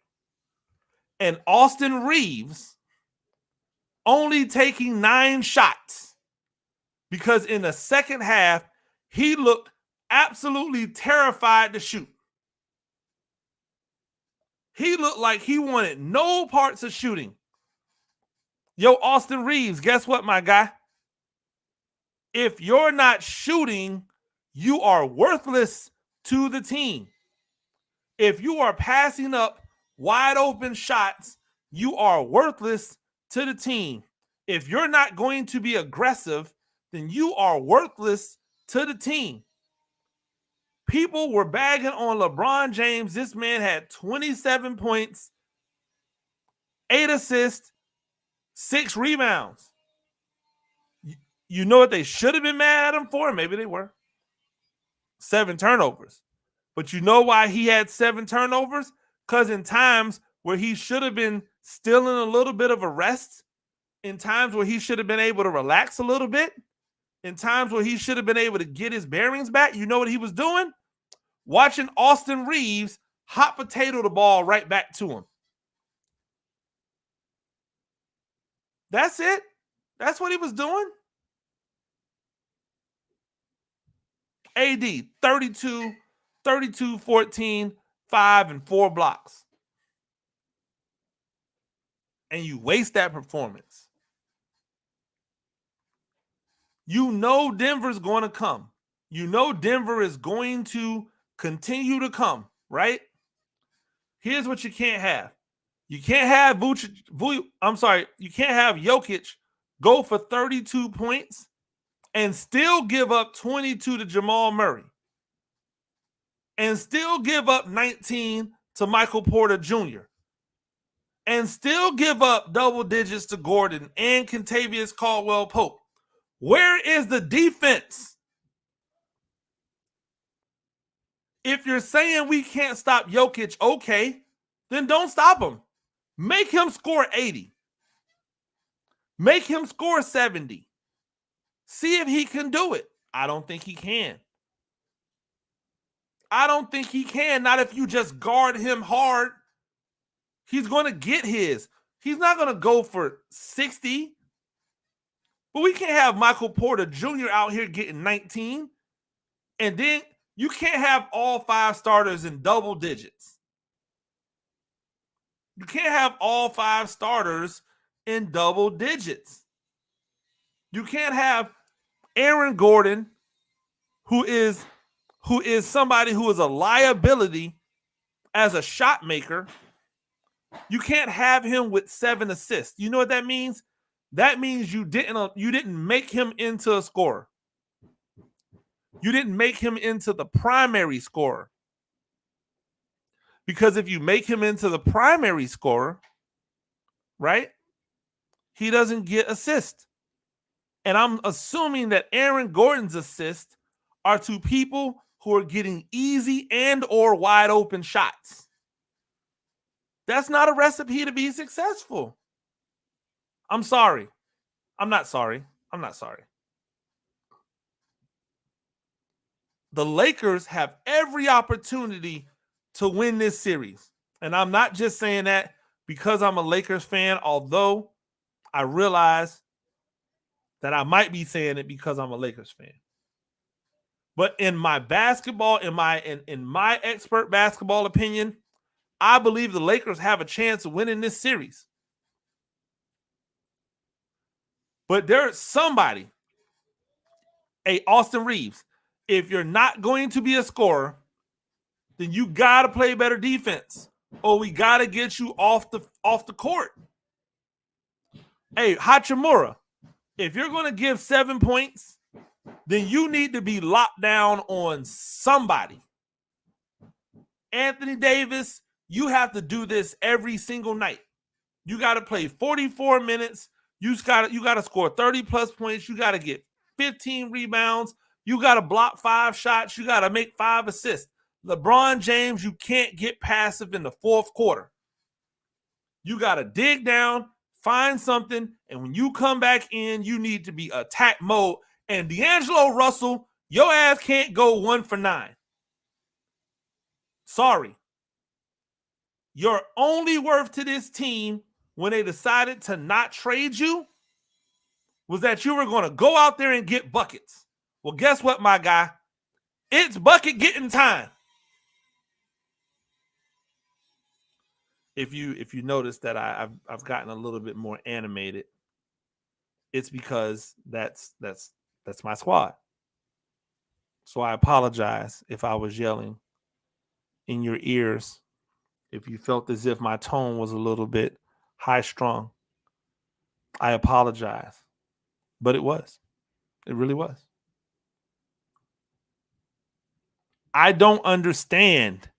And Austin Reeves only taking 9 shots, because in the second half, he looked absolutely terrified to shoot. He looked like he wanted no parts of shooting. Yo, Austin Reeves, guess what, my guy? If you're not shooting, you are worthless to the team. If you are passing up wide open shots, you are worthless to the team. If you're not going to be aggressive, then you are worthless to the team. People were bagging on LeBron James. This man had 27 points, 8 assists, 6 rebounds. You know what they should have been mad at him for? Maybe they were. 7 turnovers. But you know why he had 7 turnovers? Because in times where he should have been stealing a little bit of a rest, in times where he should have been able to relax a little bit, in times where he should have been able to get his bearings back, you know what he was doing? Watching Austin Reeves hot potato the ball right back to him. That's it. That's what he was doing. AD, 32, 14, 5, and 4 blocks. And you waste that performance. You know Denver's going to come. You know Denver is going to continue to come, right? Here's what you can't have. You can't have you can't have Jokic go for 32 points and still give up 22 to Jamal Murray and still give up 19 to Michael Porter Jr. and still give up double digits to Gordon and Kentavious Caldwell-Pope. Where is the defense? If you're saying we can't stop Jokic, okay, then don't stop him. Make him score 80. Make him score 70. See if he can do it. I don't think he can. I don't think he can. Not if you just guard him hard. He's going to get his. He's not going to go for 60. But we can't have Michael Porter Jr. out here getting 19. And then you can't have all 5 starters in double digits. You can't have all 5 starters in double digits. You can't have Aaron Gordon, who is somebody who is a liability as a shot maker. You can't have him with 7 assists. You know what that means? That means you didn't make him into a scorer. You didn't make him into the primary scorer. Because if you make him into the primary scorer, right, he doesn't get assists. And I'm assuming that Aaron Gordon's assists are to people who are getting easy and or wide open shots. That's not a recipe to be successful. I'm sorry. I'm not sorry. The Lakers have every opportunity to win this series. And I'm not just saying that because I'm a Lakers fan, although I realize that I might be saying it because I'm a Lakers fan. But in my basketball, in my expert basketball opinion, I believe the Lakers have a chance of winning this series. But there's somebody, Austin Reeves, if you're not going to be a scorer, then you got to play better defense, or we got to get you off the court. Hey, Hachimura, if you're going to give 7 points, then you need to be locked down on somebody. Anthony Davis, you have to do this every single night. You got to play 44 minutes. You got to score 30 plus points. You got to get 15 rebounds. You got to block 5 shots. You got to make 5 assists. LeBron James, you can't get passive in the fourth quarter. You got to dig down, find something, and when you come back in, you need to be attack mode. And D'Angelo Russell, your ass can't go 1 for 9. Sorry. Your only worth to this team when they decided to not trade you was that you were going to go out there and get buckets. Well, guess what, my guy? It's bucket getting time. If you notice that I've gotten a little bit more animated, it's because that's my squad. So I apologize if I was yelling in your ears, if you felt as if my tone was a little bit high strung. I apologize. But it was. It really was. I don't understand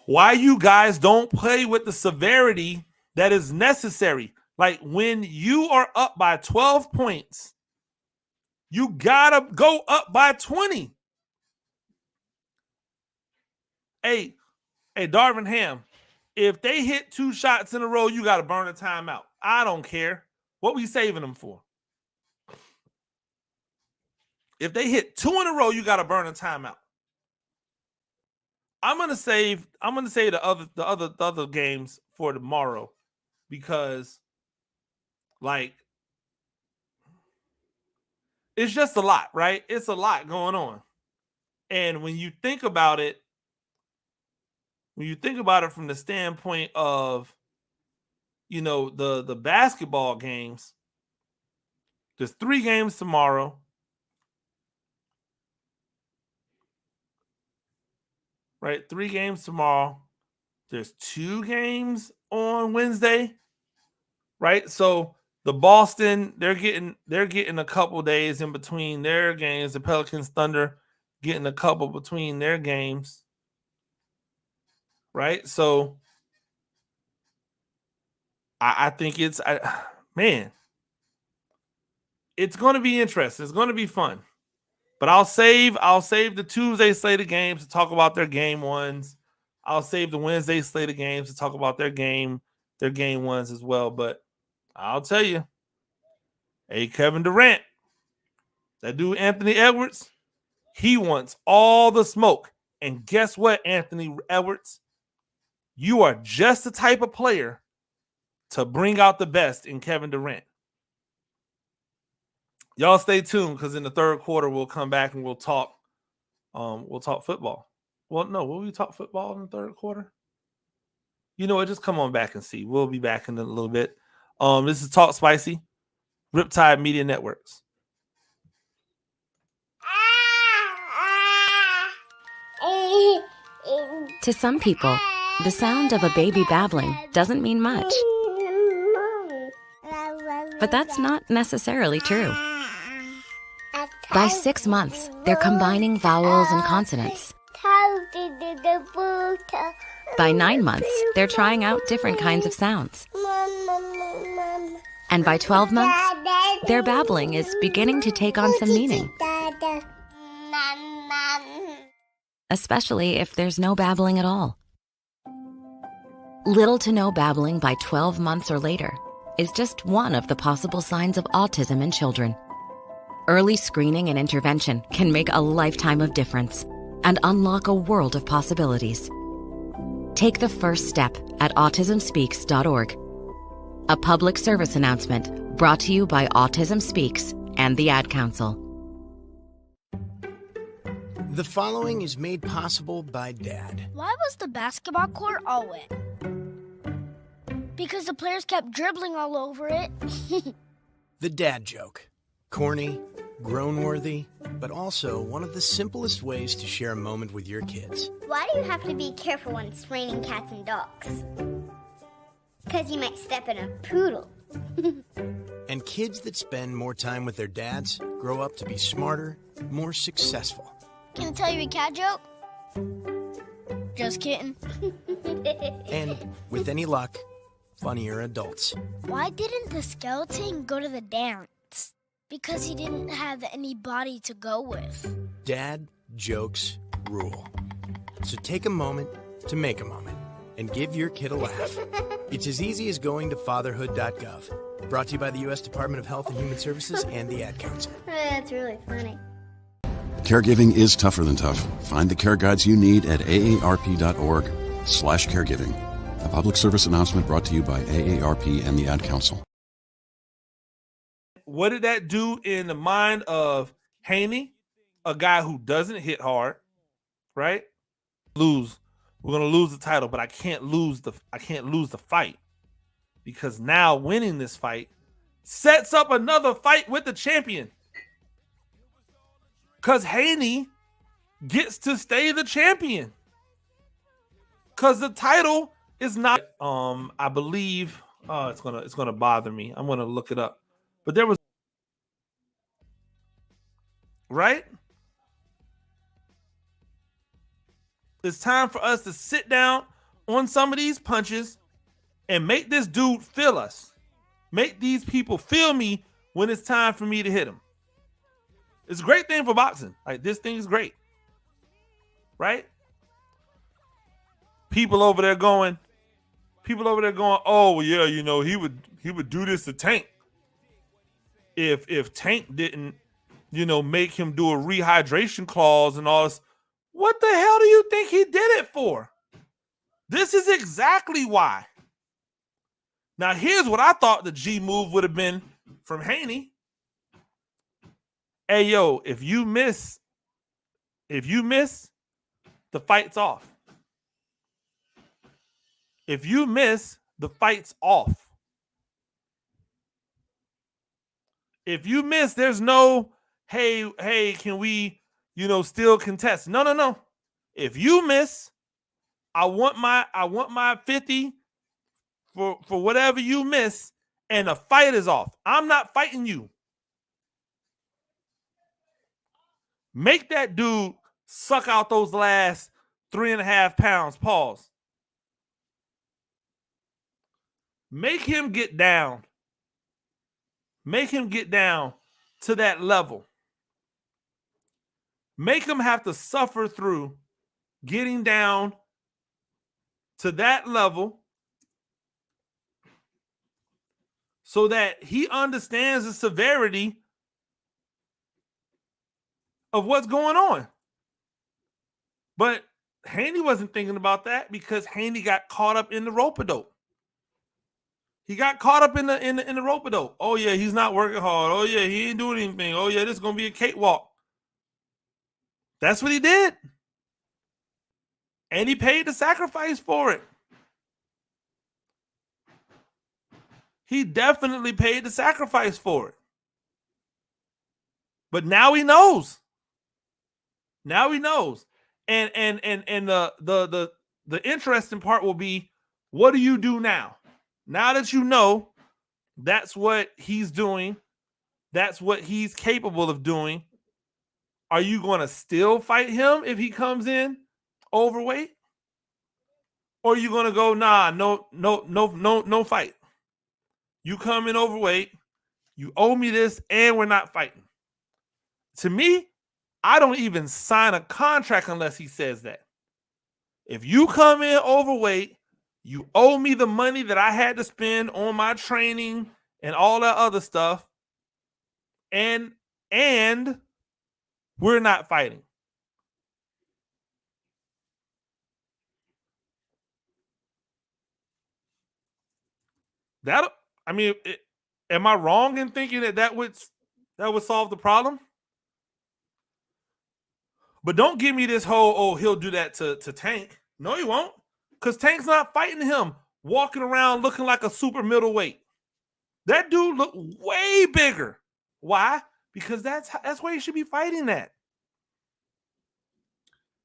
why you guys don't play with the severity that is necessary. Like when you are up by 12 points, you gotta go up by 20. Hey, Darvin Ham, if they hit 2 shots in a row, you gotta burn a timeout. I don't care. What we saving them for? If they hit 2 in a row, you gotta burn a timeout. I'm gonna save the other games for tomorrow because, like, it's just a lot, right? It's a lot going on. And when you think about it from the standpoint of, you know, the basketball games, there's 3 games tomorrow. Right? 3 games tomorrow. There's 2 games on Wednesday. Right? So the Boston, they're getting a couple days in between their games. The Pelicans, Thunder getting a couple between their games. Right? So I think it's going to be interesting. It's going to be fun. But I'll save the Tuesday slate of games to talk about their game ones. I'll save the Wednesday slate of games to talk about their game ones as well. But I'll tell you, hey, Kevin Durant, that dude Anthony Edwards, he wants all the smoke. And guess what, Anthony Edwards? You are just the type of player to bring out the best in Kevin Durant. Y'all stay tuned because in the third quarter we'll come back and we'll talk football. Well, no, will we talk football in the third quarter? You know what? Just come on back and see. We'll be back in a little bit. This is Talk Spicy, Riptide Media Networks. To some people, the sound of a baby babbling doesn't mean much. But that's not necessarily true. By 6 months, they're combining vowels and consonants. By 9 months, they're trying out different kinds of sounds. And by 12 months, their babbling is beginning to take on some meaning. Especially if there's no babbling at all. Little to no babbling by 12 months or later. is just one of the possible signs of autism in children. Early screening and intervention can make a lifetime of difference and unlock a world of possibilities. Take the first step at autismspeaks.org. A public service announcement brought to you by Autism Speaks and the Ad Council. The following is made possible by Dad. Why was the basketball court all wet? Because the players kept dribbling all over it. The dad joke. Corny, grown-worthy, but also one of the simplest ways to share a moment with your kids. Why do you have to be careful when it's raining cats and dogs? Because you might step in a poodle. And kids that spend more time with their dads grow up to be smarter, more successful. Can I tell you a cat joke? Just kidding. And, with any luck, funnier adults. Why didn't the skeleton go to the dance? Because he didn't have any body to go with. Dad jokes rule. So take a moment to make a moment and give your kid a laugh. It's as easy as going to fatherhood.gov. Brought to you by the U.S. Department of Health and Human Services and the Ad Council. That's really funny. Caregiving is tougher than tough. Find the care guides you need at aarp.org/caregiving. A public service announcement brought to you by AARP and the Ad Council. What did that do in the mind of Haney, a guy who doesn't hit hard, right? We're gonna lose the title, but I can't lose the fight, because now winning this fight sets up another fight with the champion. Because Haney gets to stay the champion. Because the title is not I believe it's gonna bother me. I'm gonna look it up. But there was, right? It's time for us to sit down on some of these punches and make this dude feel us. Make these people feel me when it's time for me to hit him. It's a great thing for boxing. Like, this thing is great. Right? People over there going, oh yeah, you know, he would do this to Tank. If Tank didn't, you know, make him do a rehydration clause and all this, what the hell do you think he did it for? This is exactly why. Now, here's what I thought the G move would have been from Haney. Hey, yo, if you miss, the fight's off. If you miss, the fight's off. If you miss, there's no, hey, can we, you know, still contest? No. If you miss, I want my 50 for whatever you miss, and the fight is off. I'm not fighting you. Make that dude suck out those last 3.5 pounds. Pause. Make him get down. Make him get down to that level. Make him have to suffer through getting down to that level so that he understands the severity of what's going on. But Haney wasn't thinking about that because Haney got caught up in the rope-a-dope. He got caught up in the rope-a-dope. Oh yeah, he's not working hard. Oh yeah, he ain't doing anything. Oh yeah, this is gonna be a cakewalk. That's what he did. And he paid the sacrifice for it. He definitely paid the sacrifice for it. But now he knows. Now he knows. And the interesting part will be, what do you do now? Now that you know that's what he's doing, that's what he's capable of doing, are you going to still fight him if he comes in overweight? Or are you going to go, nah, no fight. You come in overweight, you owe me this, and we're not fighting. To me, I don't even sign a contract unless he says that. If you come in overweight, You owe me the money that I had to spend on my training and all that other stuff. And we're not fighting. Am I wrong in thinking that would solve the problem? But don't give me this whole, he'll do that to Tank. No, he won't. Because Tank's not fighting him, walking around looking like a super middleweight. That dude looked way bigger. Why? Because that's where he should be fighting at.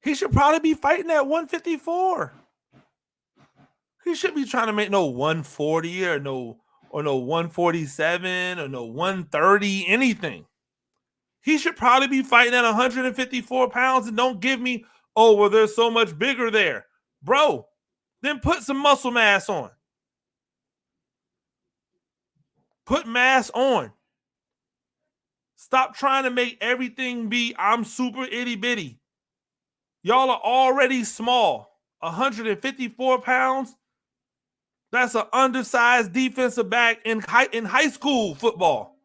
He should probably be fighting at 154. He should be trying to make no 140 or no 147 or no 130, anything. He should probably be fighting at 154 pounds, and don't give me, oh, well, there's so much bigger there. Bro, then put some muscle mass on. Put mass on. Stop trying to make everything be, I'm super itty bitty. Y'all are already small. 154 pounds. That's an undersized defensive back in high school football.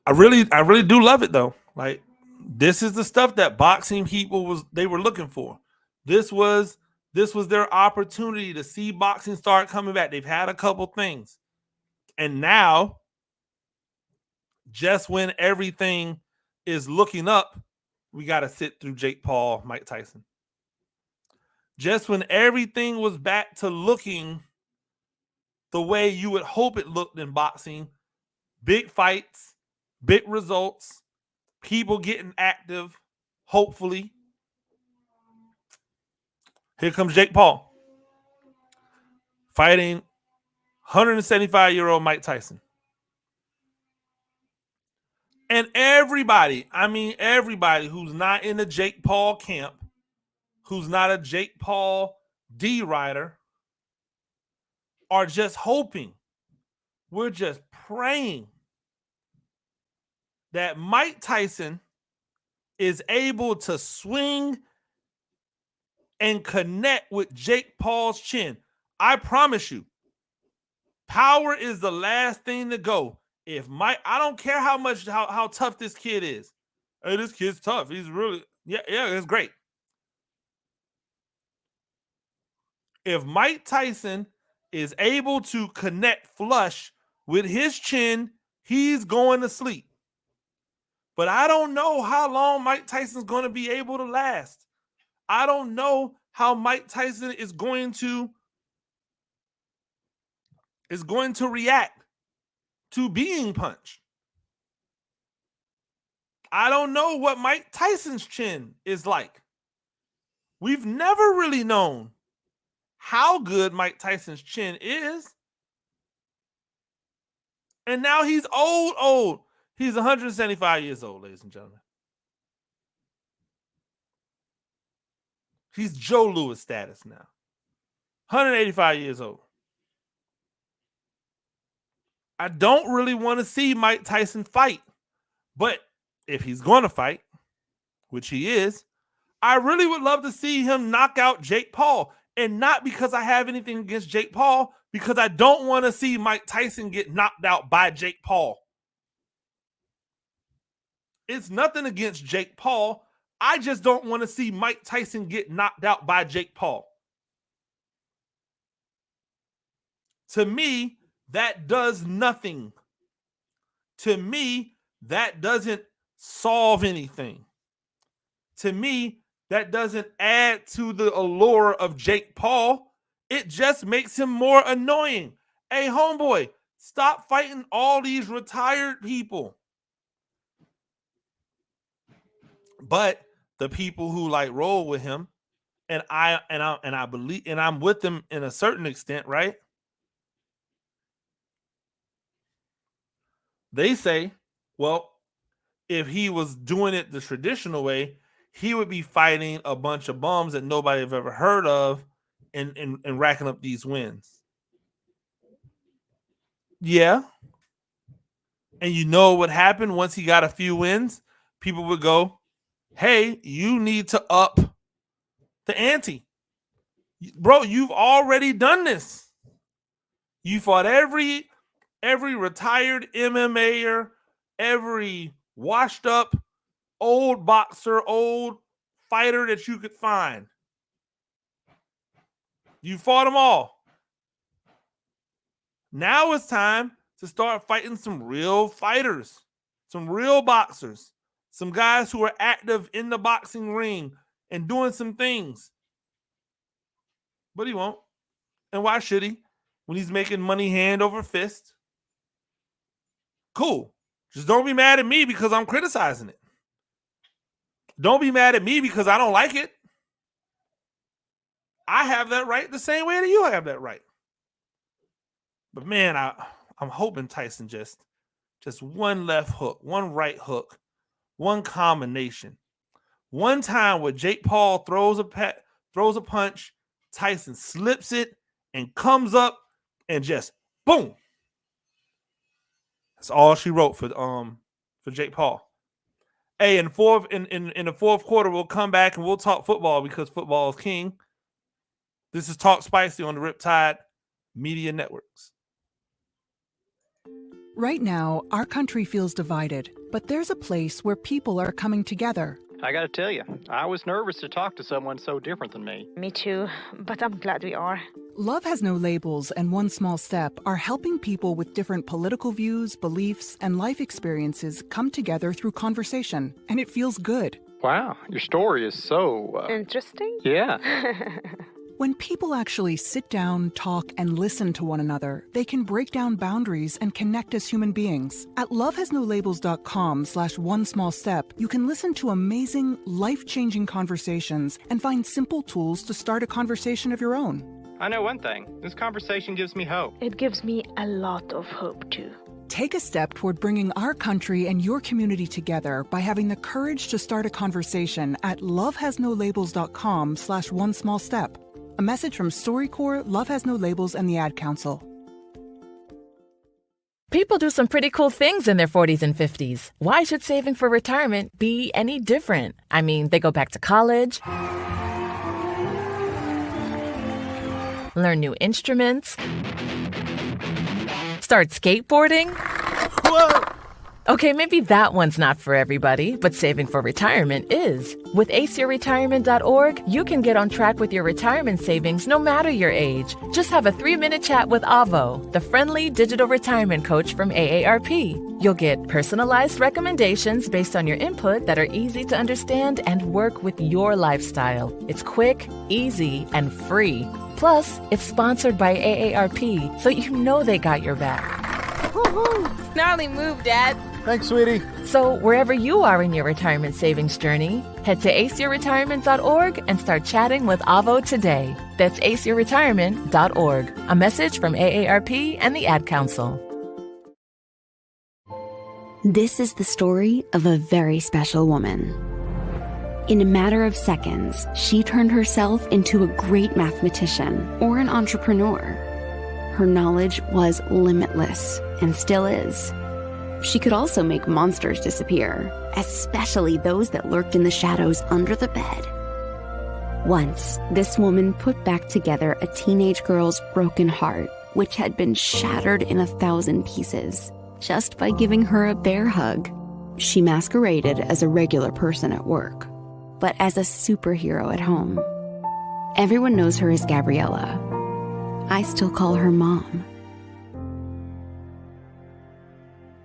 I really do love it though. Like, this is the stuff that boxing people were looking for. This was their opportunity to see boxing start coming back. They've had a couple things. And now, just when everything is looking up, we got to sit through Jake Paul, Mike Tyson. Just when everything was back to looking the way you would hope it looked in boxing, big fights, big results, people getting active, hopefully. Here comes Jake Paul fighting 175-year-old Mike Tyson. And everybody who's not in the Jake Paul camp, who's not a Jake Paul D rider, are just hoping, we're just praying that Mike Tyson is able to swing and connect with Jake Paul's chin. I promise you, power is the last thing to go. If Mike, I don't care how tough this kid is. Hey, this kid's tough. He's really, yeah, it's great. If Mike Tyson is able to connect flush with his chin, he's going to sleep. But I don't know how long Mike Tyson's going to be able to last. I don't know how Mike Tyson is going to react to being punched. I don't know what Mike Tyson's chin is like. We've never really known how good Mike Tyson's chin is. And now he's old. He's 175 years old, ladies and gentlemen. He's Joe Louis status now. 185 years old. I don't really want to see Mike Tyson fight. But if he's going to fight, which he is, I really would love to see him knock out Jake Paul. And not because I have anything against Jake Paul, because I don't want to see Mike Tyson get knocked out by Jake Paul. It's nothing against Jake Paul. I just don't want to see Mike Tyson get knocked out by Jake Paul. To me, that does nothing. To me, that doesn't solve anything. To me, that doesn't add to the allure of Jake Paul. It just makes him more annoying. Hey, homeboy, stop fighting all these retired people. But the people who like roll with him, and I believe, and I'm with them in a certain extent, right? They say, well, if he was doing it the traditional way, he would be fighting a bunch of bums that nobody have ever heard of and racking up these wins. Yeah. And you know what happened once he got a few wins? People would go, hey, you need to up the ante. Bro, you've already done this. You fought every retired MMAer, every washed up old boxer, old fighter that you could find. You fought them all. Now it's time to start fighting some real fighters, some real boxers, some guys who are active in the boxing ring and doing some things. But he won't. And why should he? When he's making money hand over fist. Cool. Just don't be mad at me because I'm criticizing it. Don't be mad at me because I don't like it. I have that right the same way that you have that right. But man, I'm hoping Tyson just one left hook, one right hook, one combination. One time where Jake Paul throws a punch, Tyson slips it and comes up and just boom. That's all she wrote for Jake Paul. Hey, in the fourth quarter, we'll come back and we'll talk football because football is king. This is Talk Spicy on the Riptide Media Networks. Right now, our country feels divided, but there's a place where people are coming together. I gotta tell you, I was nervous to talk to someone so different than me. Me too, but I'm glad we are. Love Has No Labels and One Small Step are helping people with different political views, beliefs, and life experiences come together through conversation, and it feels good. Wow, your story is so... Interesting? Yeah. When people actually sit down, talk, and listen to one another, they can break down boundaries and connect as human beings. At lovehasnolabels.com/onesmallstep, you can listen to amazing, life-changing conversations and find simple tools to start a conversation of your own. I know one thing. This conversation gives me hope. It gives me a lot of hope, too. Take a step toward bringing our country and your community together by having the courage to start a conversation at lovehasnolabels.com/onesmallstep. A message from StoryCorps, Love Has No Labels, and the Ad Council. People do some pretty cool things in their 40s and 50s. Why should saving for retirement be any different? I mean, they go back to college, learn new instruments, start skateboarding. Whoa! Okay, maybe that one's not for everybody, but saving for retirement is. With aceyourretirement.org, you can get on track with your retirement savings no matter your age. Just have a 3-minute chat with Avo, the friendly digital retirement coach from AARP. You'll get personalized recommendations based on your input that are easy to understand and work with your lifestyle. It's quick, easy, and free. Plus, it's sponsored by AARP, so you know they got your back. Woo-hoo! Gnarly move, Dad. Thanks, sweetie. So wherever you are in your retirement savings journey, head to aceyourretirement.org and start chatting with Avo today. That's aceyourretirement.org. A message from AARP and the Ad Council. This is the story of a very special woman. In a matter of seconds, she turned herself into a great mathematician or an entrepreneur. Her knowledge was limitless and still is. She could also make monsters disappear, especially those that lurked in the shadows under the bed. Once, this woman put back together a teenage girl's broken heart, which had been shattered in 1,000 pieces, just by giving her a bear hug. She masqueraded as a regular person at work, but as a superhero at home. Everyone knows her as Gabriella. I still call her Mom.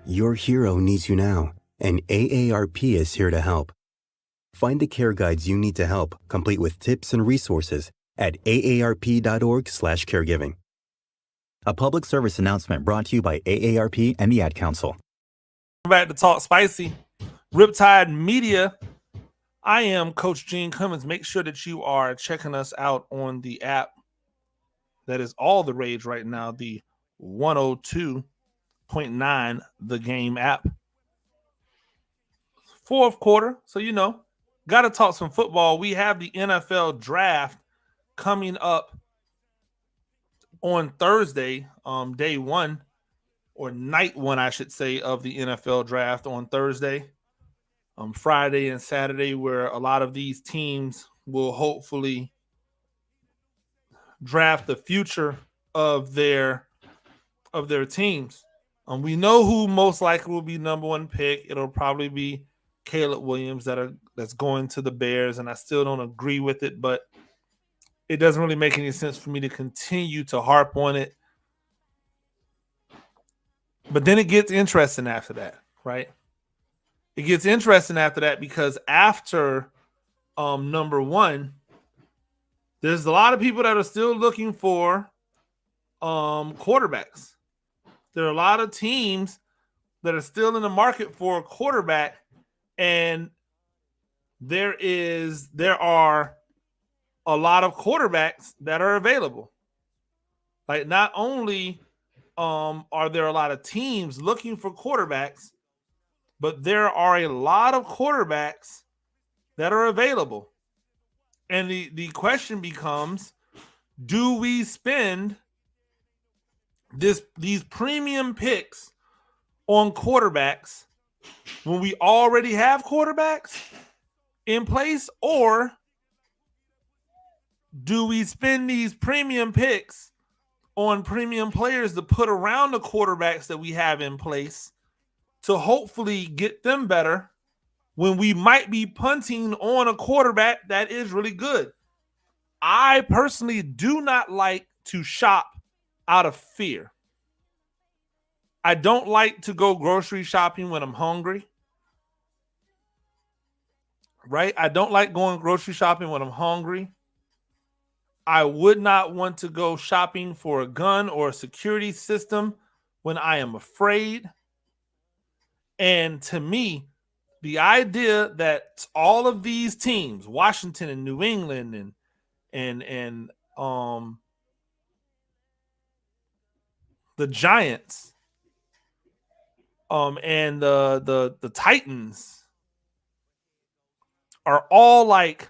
Your hero needs you now, and AARP is here to help. Find the care guides you need to help, complete with tips and resources at aarp.org/caregiving. A public service announcement brought to you by AARP and the Ad Council. Back to Talk Spicy, Riptide Media. I am Coach Gene Cummins. Make sure that you are checking us out on the app that is all the rage right now, the 102.9 The Game app. Fourth quarter, so you know, got to talk some football. We have the NFL draft coming up on Thursday, day one. or night one, I should say, of the NFL draft on Thursday, Friday and Saturday, where a lot of these teams will hopefully draft the future of their teams. We know who most likely will be number one pick. It'll probably be Caleb Williams that's going to the Bears, and I still don't agree with it, but it doesn't really make any sense for me to continue to harp on it. But then it gets interesting after that, right? It gets interesting after that because after number one, there's a lot of people that are still looking for quarterbacks. There are a lot of teams that are still in the market for a quarterback, and there are a lot of quarterbacks that are available. Like, not only are there a lot of teams looking for quarterbacks, but there are a lot of quarterbacks that are available. And the question becomes, do we spend these premium picks on quarterbacks when we already have quarterbacks in place, or do we spend these premium picks on premium players to put around the quarterbacks that we have in place to hopefully get them better when we might be punting on a quarterback that is really good? I personally do not like to shop out of fear. I don't like to go grocery shopping when I'm hungry. Right? I don't like going grocery shopping when I'm hungry. I would not want to go shopping for a gun or a security system when I am afraid. And to me, the idea that all of these teams, Washington and New England and the Giants, and the Titans are all like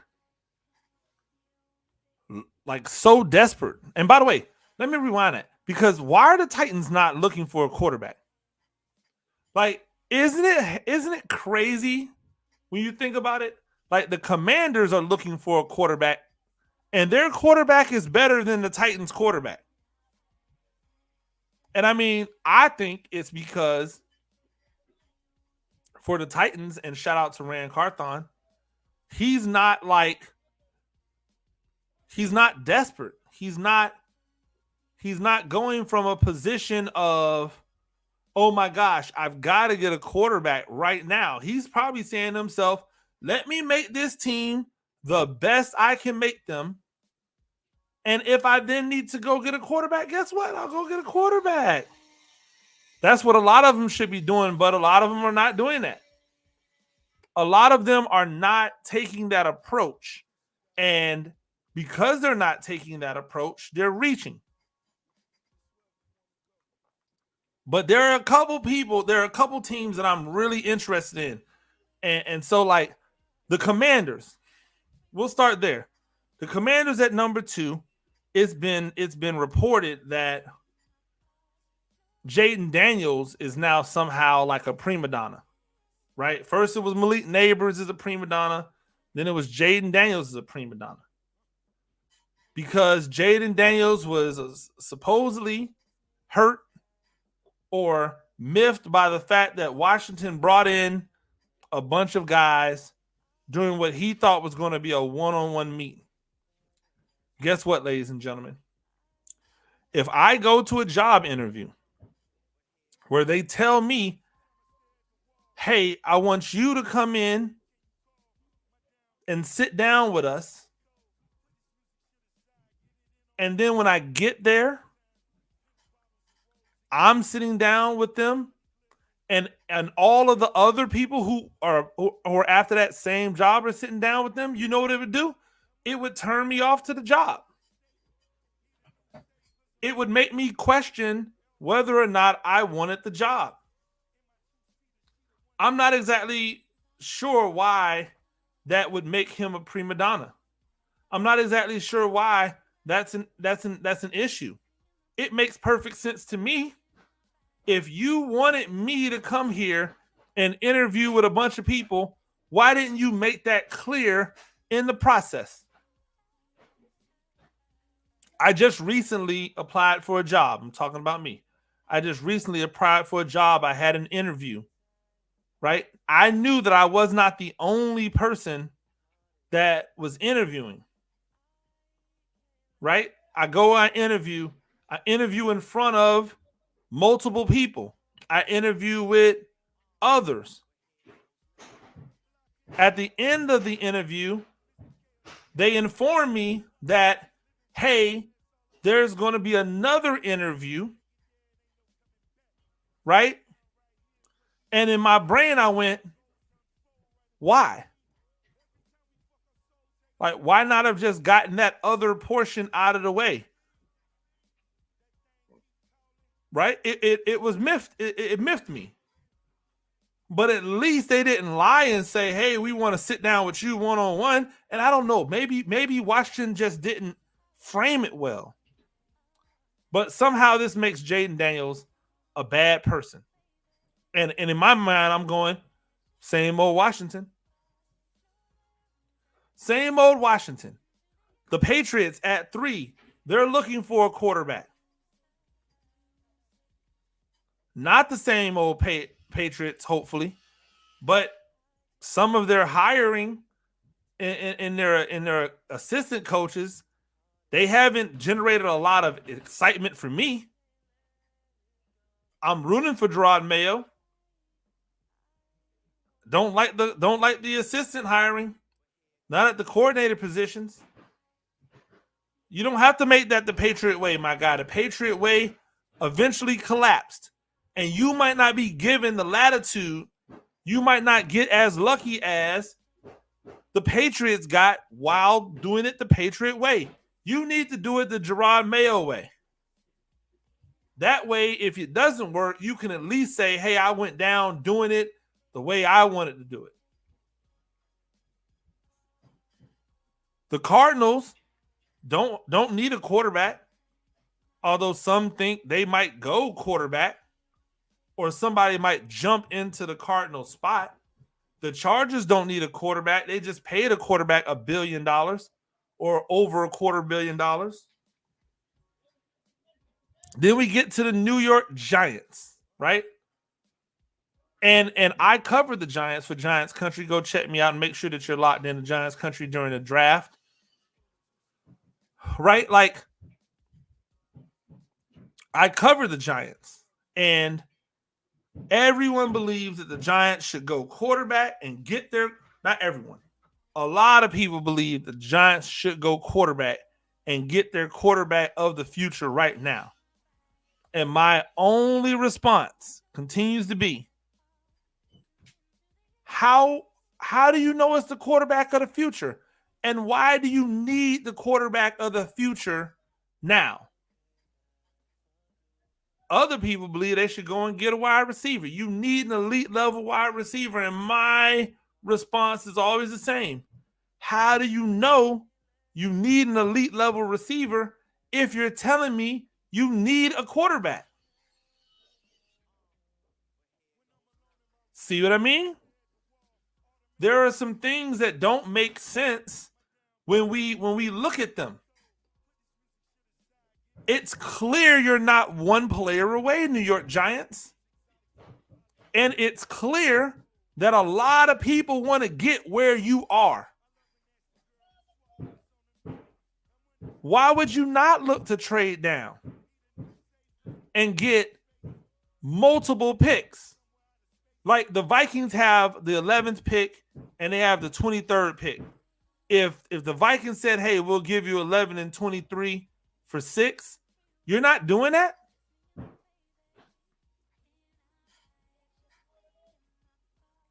so desperate. And by the way, let me rewind it, because why are the Titans not looking for a quarterback? Like, isn't it crazy when you think about it? Like, the Commanders are looking for a quarterback, and their quarterback is better than the Titans quarterback. And I mean, I think it's because for the Titans, and shout out to Rand Carthon, he's not desperate. He's not going from a position of, oh my gosh, I've got to get a quarterback right now. He's probably saying to himself, let me make this team the best I can make them. And if I then need to go get a quarterback, guess what? I'll go get a quarterback. That's what a lot of them should be doing, but a lot of them are not doing that. A lot of them are not taking that approach. And because they're not taking that approach, they're reaching. But there are a couple teams that I'm really interested in. And so, like, the Commanders, we'll start there. The Commanders at number 2, it's been reported that Jaden Daniels is now somehow like a prima donna, right? First it was Malik Neighbors as a prima donna. Then it was Jaden Daniels as a prima donna. Because Jaden Daniels was supposedly hurt or miffed by the fact that Washington brought in a bunch of guys during what he thought was going to be a one-on-one meeting. Guess what, ladies and gentlemen? If I go to a job interview where they tell me, hey, I want you to come in and sit down with us, and then when I get there, I'm sitting down with them, and all of the other people who are after that same job are sitting down with them, you know what it would do? It would turn me off to the job. It would make me question whether or not I wanted the job. I'm not exactly sure why that would make him a prima donna. I'm not exactly sure why that's an issue. It makes perfect sense to me. If you wanted me to come here and interview with a bunch of people, why didn't you make that clear in the process? I just recently applied for a job. I'm talking about me. I just recently applied for a job. I had an interview, right? I knew that I was not the only person that was interviewing, right? I interview in front of multiple people. I interview with others. At the end of the interview, they inform me that, hey, there's going to be another interview, right? And in my brain, I went, why? Like, why not have just gotten that other portion out of the way? Right? It was miffed. It miffed me. But at least they didn't lie and say, hey, we want to sit down with you one-on-one. And I don't know, maybe Washington just didn't frame it well. But somehow this makes Jayden Daniels a bad person. And in my mind, I'm going, same old Washington. Same old Washington. The Patriots at 3, they're looking for a quarterback. Not the same old Patriots, hopefully, but some of their hiring in their assistant coaches, they haven't generated a lot of excitement for me. I'm rooting for Gerard Mayo. Don't like the assistant hiring, not at the coordinator positions. You don't have to make that the Patriot way, my guy. The Patriot way eventually collapsed. And you might not be given the latitude. You might not get as lucky as the Patriots got while doing it the Patriot way. You need to do it the Gerard Mayo way. That way, if it doesn't work, you can at least say, hey, I went down doing it the way I wanted to do it. The Cardinals don't need a quarterback, although some think they might go quarterback. Or somebody might jump into the Cardinals spot. The Chargers don't need a quarterback. They just paid a quarterback $1 billion or over $250 million. Then we get to the New York Giants, right? And I covered the Giants for Giants Country. Go check me out and make sure that you're locked in the Giants Country during the draft. Right? Like, I covered the Giants, and everyone believes that the Giants should go quarterback and get their, not everyone, a lot of people believe the Giants should go quarterback and get their quarterback of the future right now. And my only response continues to be, how do you know it's the quarterback of the future? And why do you need the quarterback of the future now? Other people believe they should go and get a wide receiver. You need an elite level wide receiver. And my response is always the same. How do you know you need an elite level receiver if you're telling me you need a quarterback? See what I mean? There are some things that don't make sense when we look at them. It's clear you're not one player away, New York Giants. And it's clear that a lot of people want to get where you are. Why would you not look to trade down and get multiple picks? Like the Vikings have the 11th pick and they have the 23rd pick. If the Vikings said, hey, we'll give you 11 and 23 for 6, you're not doing that?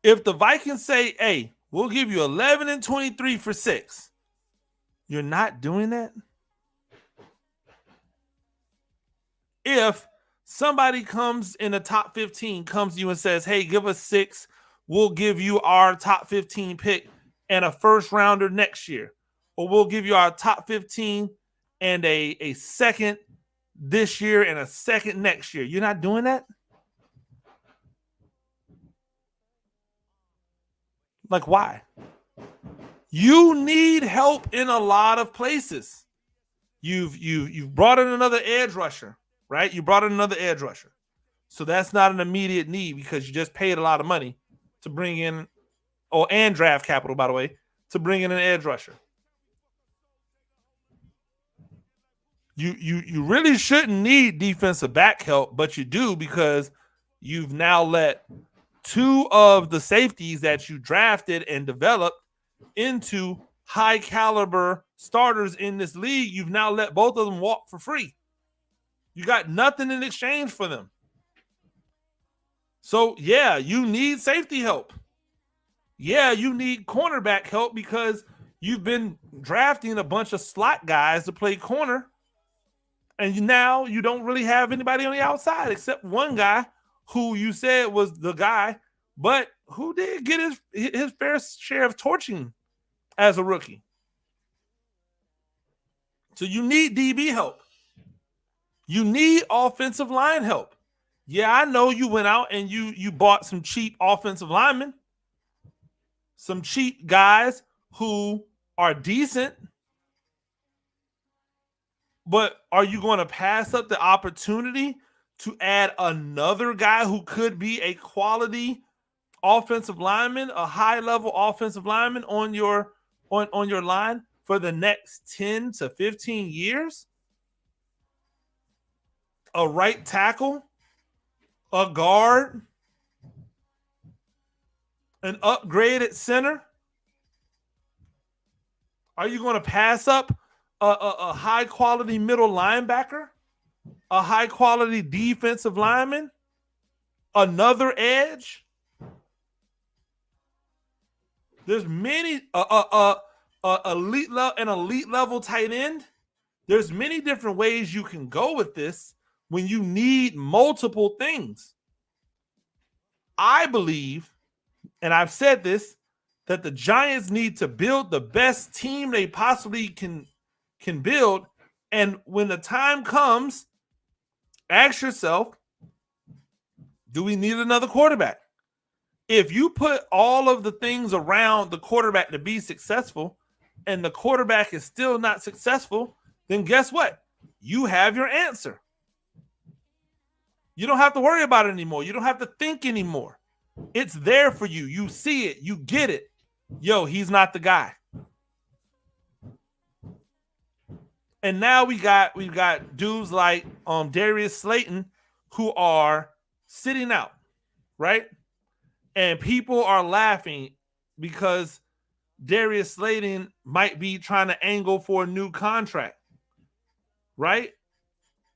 If the Vikings say, hey, we'll give you 11 and 23 for 6, you're not doing that? If somebody comes in the top 15, comes to you and says, hey, give us 6, we'll give you our top 15 pick and a first rounder next year. Or we'll give you our top 15 and a second this year and a second next year. You're not doing that? Like, why? You need help in a lot of places. You've brought in another edge rusher, right? You brought in another edge rusher. So that's not an immediate need because you just paid a lot of money to bring in, and draft capital, by the way, to bring in an edge rusher. You really shouldn't need defensive back help, but you do because you've now let two of the safeties that you drafted and developed into high caliber starters in this league. You've now let both of them walk for free. You got nothing in exchange for them. So, yeah, you need safety help. Yeah, you need cornerback help because you've been drafting a bunch of slot guys to play corner. And now you don't really have anybody on the outside except one guy who you said was the guy, but who did get his fair share of torching as a rookie. So you need DB help. You need offensive line help. Yeah, I know you went out and you bought some cheap offensive linemen, some cheap guys who are decent, but are you going to pass up the opportunity to add another guy who could be a quality offensive lineman, a high-level offensive lineman on your line for the next 10 to 15 years? A right tackle, a guard, an upgraded center? Are you going to pass up a high-quality middle linebacker, a high-quality defensive lineman, another edge? There's many elite level tight end. There's many different ways you can go with this when you need multiple things. I believe, and I've said this, that the Giants need to build the best team they possibly can build. And when the time comes, ask yourself, do we need another quarterback? If you put all of the things around the quarterback to be successful and the quarterback is still not successful, then guess what? You have your answer. You don't have to worry about it anymore. You don't have to think anymore. It's there for you. You see it. You get it. Yo, he's not the guy. And now we've got dudes like Darius Slayton who are sitting out, right? And people are laughing because Darius Slayton might be trying to angle for a new contract, right?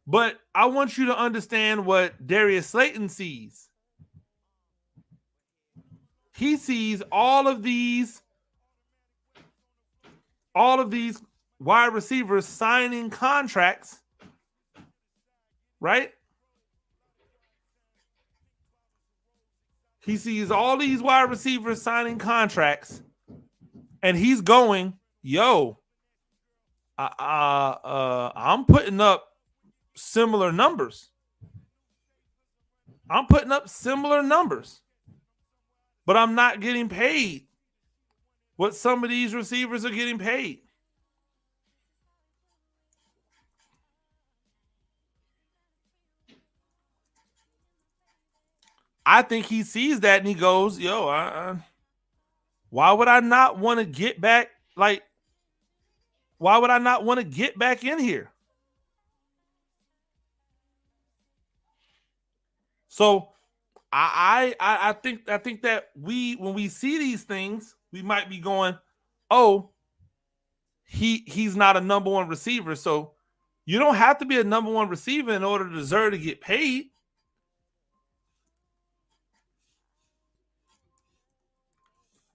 But I want you to understand what Darius Slayton sees. He sees all of these wide receivers signing contracts, right? He sees all these wide receivers signing contracts, and he's going, yo, I'm putting up similar numbers. But I'm not getting paid what some of these receivers are getting paid. I think he sees that and he goes, yo, why would I not want to get back? Like, why would I not want to get back in here? So I think that when we see these things, we might be going, oh, he's not a number one receiver. So you don't have to be a number one receiver in order to deserve to get paid.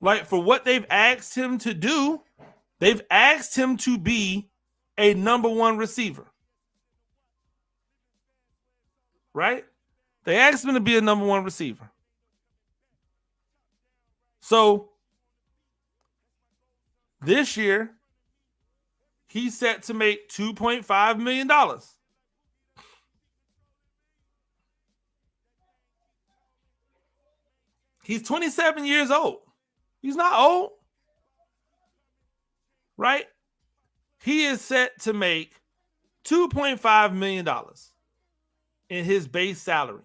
Like, for what they've asked him to do, they've asked him to be a number one receiver. Right? They asked him to be a number one receiver. So this year, he's set to make $2.5 million. He's 27 years old. He's not old. Right? He is set to make $2.5 million in his base salary.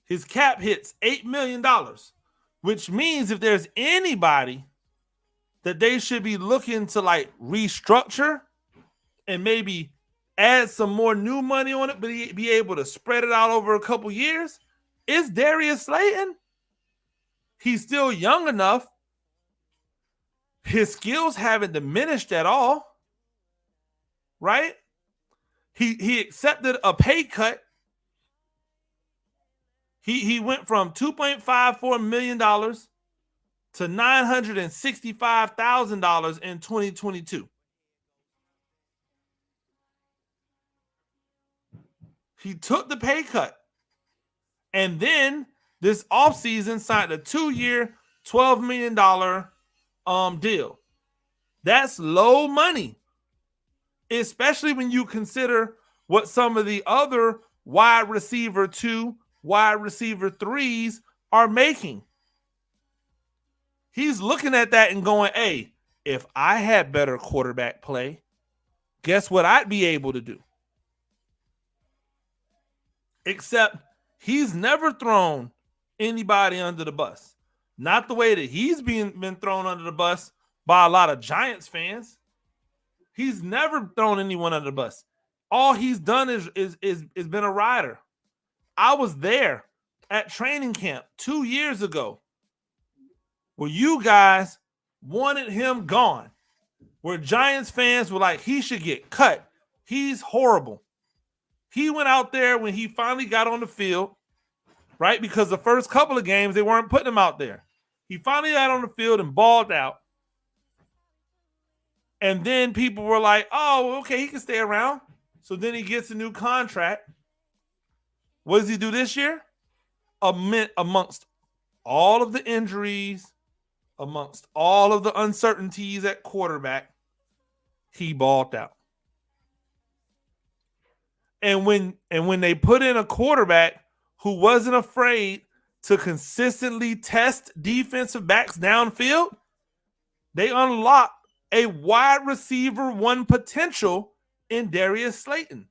His cap hits $8 million, which means if there's anybody that they should be looking to like restructure and maybe add some more new money on it, but be able to spread it out over a couple years, it's Darius Slayton. He's still young enough. His skills haven't diminished at all, right? He accepted a pay cut. He went from $2.54 million to $965,000 in 2022. He took the pay cut. And then this offseason signed a 2-year, $12 million deal. That's low money, especially when you consider what some of the other wide receiver 2, wide receiver 3s are making. He's looking at that and going, hey, if I had better quarterback play, guess what I'd be able to do? Except he's never thrown anybody under the bus. Not the way that he's been thrown under the bus by a lot of Giants fans. He's never thrown anyone under the bus. All he's done is been a rider. I was there at training camp 2 years ago where you guys wanted him gone, where Giants fans were like, he should get cut. He's horrible. He went out there when he finally got on the field, right? Because the first couple of games, they weren't putting him out there. He finally got on the field and balled out. And then people were like, oh, okay, he can stay around. So then he gets a new contract. What does he do this year? Amongst all of the injuries, amongst all of the uncertainties at quarterback, he balled out. And when they put in a quarterback who wasn't afraid to consistently test defensive backs downfield, they unlocked a wide receiver 1 potential in Darius Slayton.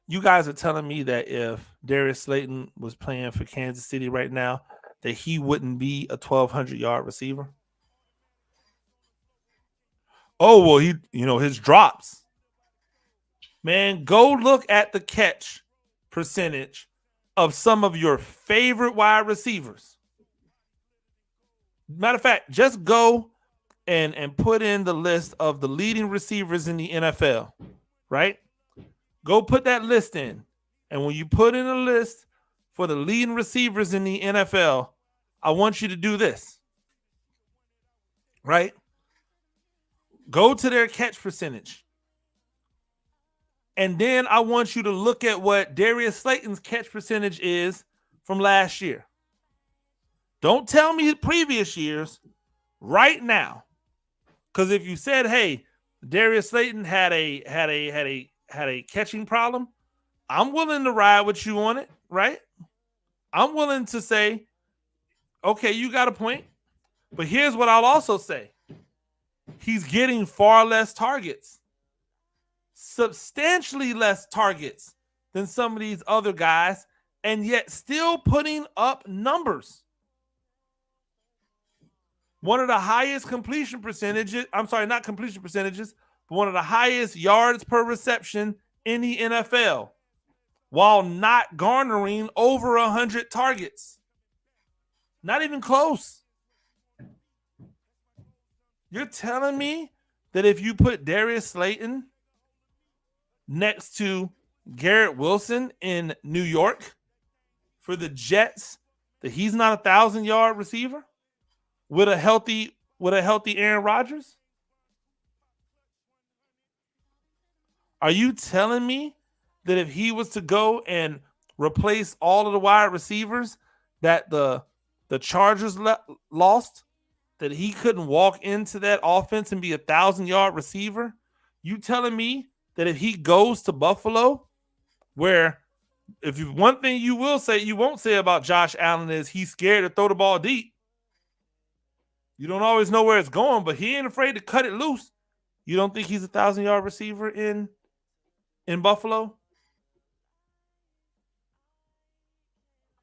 You guys are telling me that if Darius Slayton was playing for Kansas City right now, that he wouldn't be a 1,200-yard receiver? Oh, well, his drops. Man, go look at the catch percentage of some of your favorite wide receivers. Matter of fact, just go and put in the list of the leading receivers in the NFL, right? Go put that list in. And when you put in a list for the leading receivers in the NFL, I want you to do this, right? Go to their catch percentage. And then I want you to look at what Darius Slayton's catch percentage is from last year. Don't tell me previous years, right now. Because if you said, hey, Darius Slayton had a catching problem, I'm willing to ride with you on it, right? I'm willing to say, okay, you got a point. But here's what I'll also say. He's getting far less targets. Substantially less targets than some of these other guys, and yet still putting up numbers. One of the highest completion percentages, not completion percentages, but one of the highest yards per reception in the NFL, while not garnering over 100 targets. Not even close. You're telling me that if you put Darius Slayton next to Garrett Wilson in New York for the Jets, that he's not a 1,000-yard receiver with a healthy Aaron Rodgers? Are you telling me that if he was to go and replace all of the wide receivers that the Chargers lost, that he couldn't walk into that offense and be a 1,000-yard receiver? You telling me that if he goes to Buffalo, where One thing you won't say about Josh Allen is he's scared to throw the ball deep. You don't always know where it's going, but he ain't afraid to cut it loose. You don't think he's a 1,000-yard receiver in Buffalo?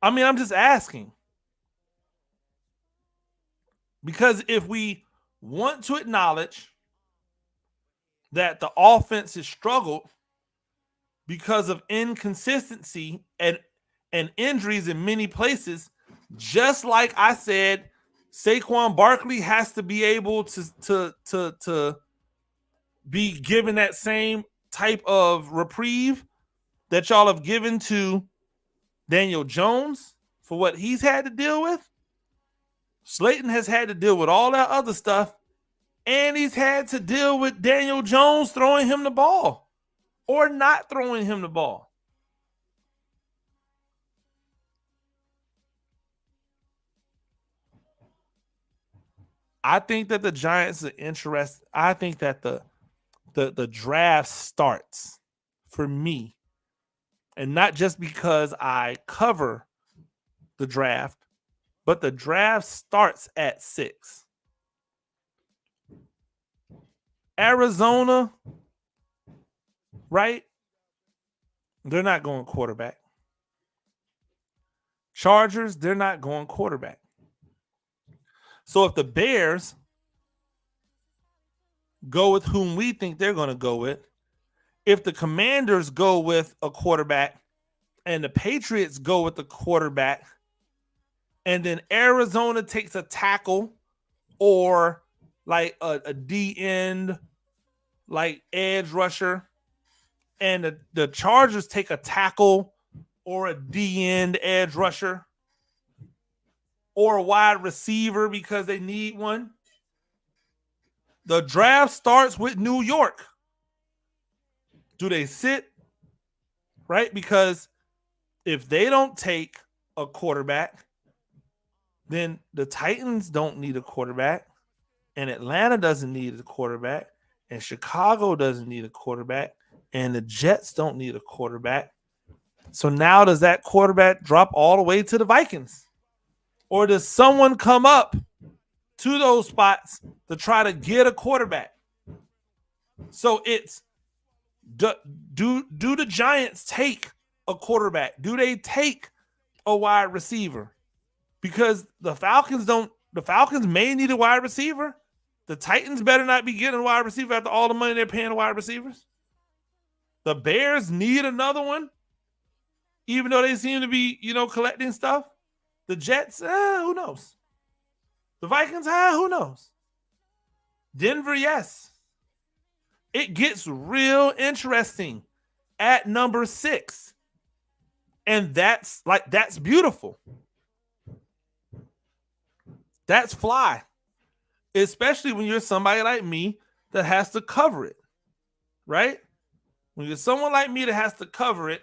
I mean, I'm just asking. Because if we want to acknowledge that the offense has struggled because of inconsistency and injuries in many places, just like I said, Saquon Barkley has to be able to be given that same type of reprieve that y'all have given to Daniel Jones for what he's had to deal with. Slayton has had to deal with all that other stuff, and he's had to deal with Daniel Jones throwing him the ball or not throwing him the ball. I think that the Giants are interested. I think that the draft starts for me, and not just because I cover the draft, but the draft starts at 6. Arizona, right? They're not going quarterback. Chargers, they're not going quarterback. So if the Bears go with whom we think they're going to go with, if the Commanders go with a quarterback and the Patriots go with the quarterback, and then Arizona takes a tackle or like a D end, like edge rusher, and the Chargers take a tackle or a D end edge rusher or a wide receiver because they need one. The draft starts with New York. Do they sit? Right? Because if they don't take a quarterback, then the Titans don't need a quarterback, and Atlanta doesn't need a quarterback, and Chicago doesn't need a quarterback, and the Jets don't need a quarterback. So now does that quarterback drop all the way to the Vikings? Or does someone come up to those spots to try to get a quarterback? So it's, do the Giants take a quarterback? Do they take a wide receiver? Because the Falcons may need a wide receiver. The Titans better not be getting a wide receiver after all the money they're paying wide receivers. The Bears need another one, even though they seem to be, collecting stuff. The Jets, who knows? The Vikings, who knows? Denver, yes. It gets real interesting at number 6. And that's beautiful. That's fly. Especially when you're somebody like me that has to cover it, right? When you're someone like me that has to cover it,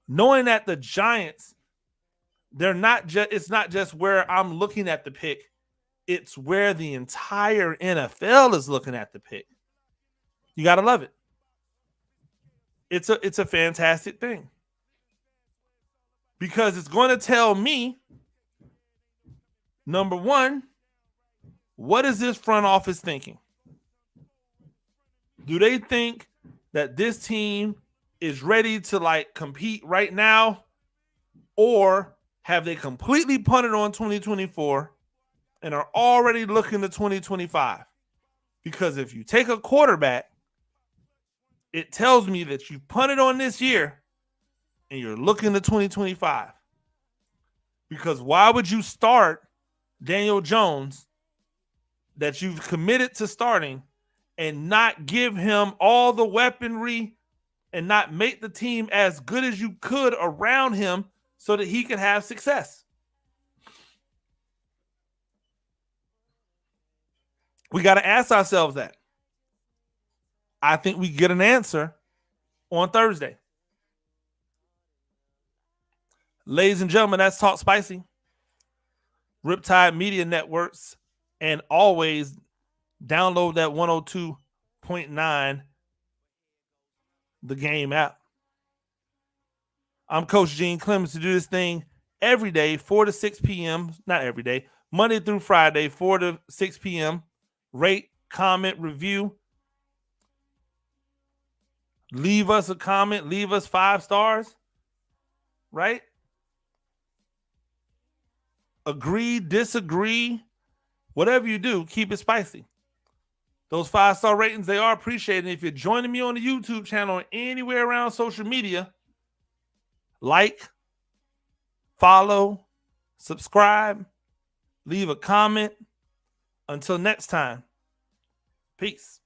knowing that the Giants, it's not just where I'm looking at the pick, it's where the entire NFL is looking at the pick. You got to love it. It's a fantastic thing. Because it's going to tell me, number one, what is this front office thinking? Do they think that this team is ready to compete right now? Or have they completely punted on 2024 and are already looking to 2025? Because if you take a quarterback, it tells me that you punted on this year and you're looking to 2025. Because why would you start Daniel Jones that you've committed to starting and not give him all the weaponry and not make the team as good as you could around him so that he can have success? We got to ask ourselves that. I think we get an answer on Thursday. Ladies and gentlemen, that's Talk Spicy. Riptide Media Networks. And always download that 102.9 The Game app. I'm Coach Gene Clemens to do this thing every day, 4 to 6 p.m. Not every day, Monday through Friday, 4 to 6 p.m. Rate, comment, review. Leave us a comment. Leave us 5 stars. Right? Agree, disagree. Whatever you do, keep it spicy. Those 5-star ratings, they are appreciated. If you're joining me on the YouTube channel or anywhere around social media, like, follow, subscribe, leave a comment. Until next time, peace.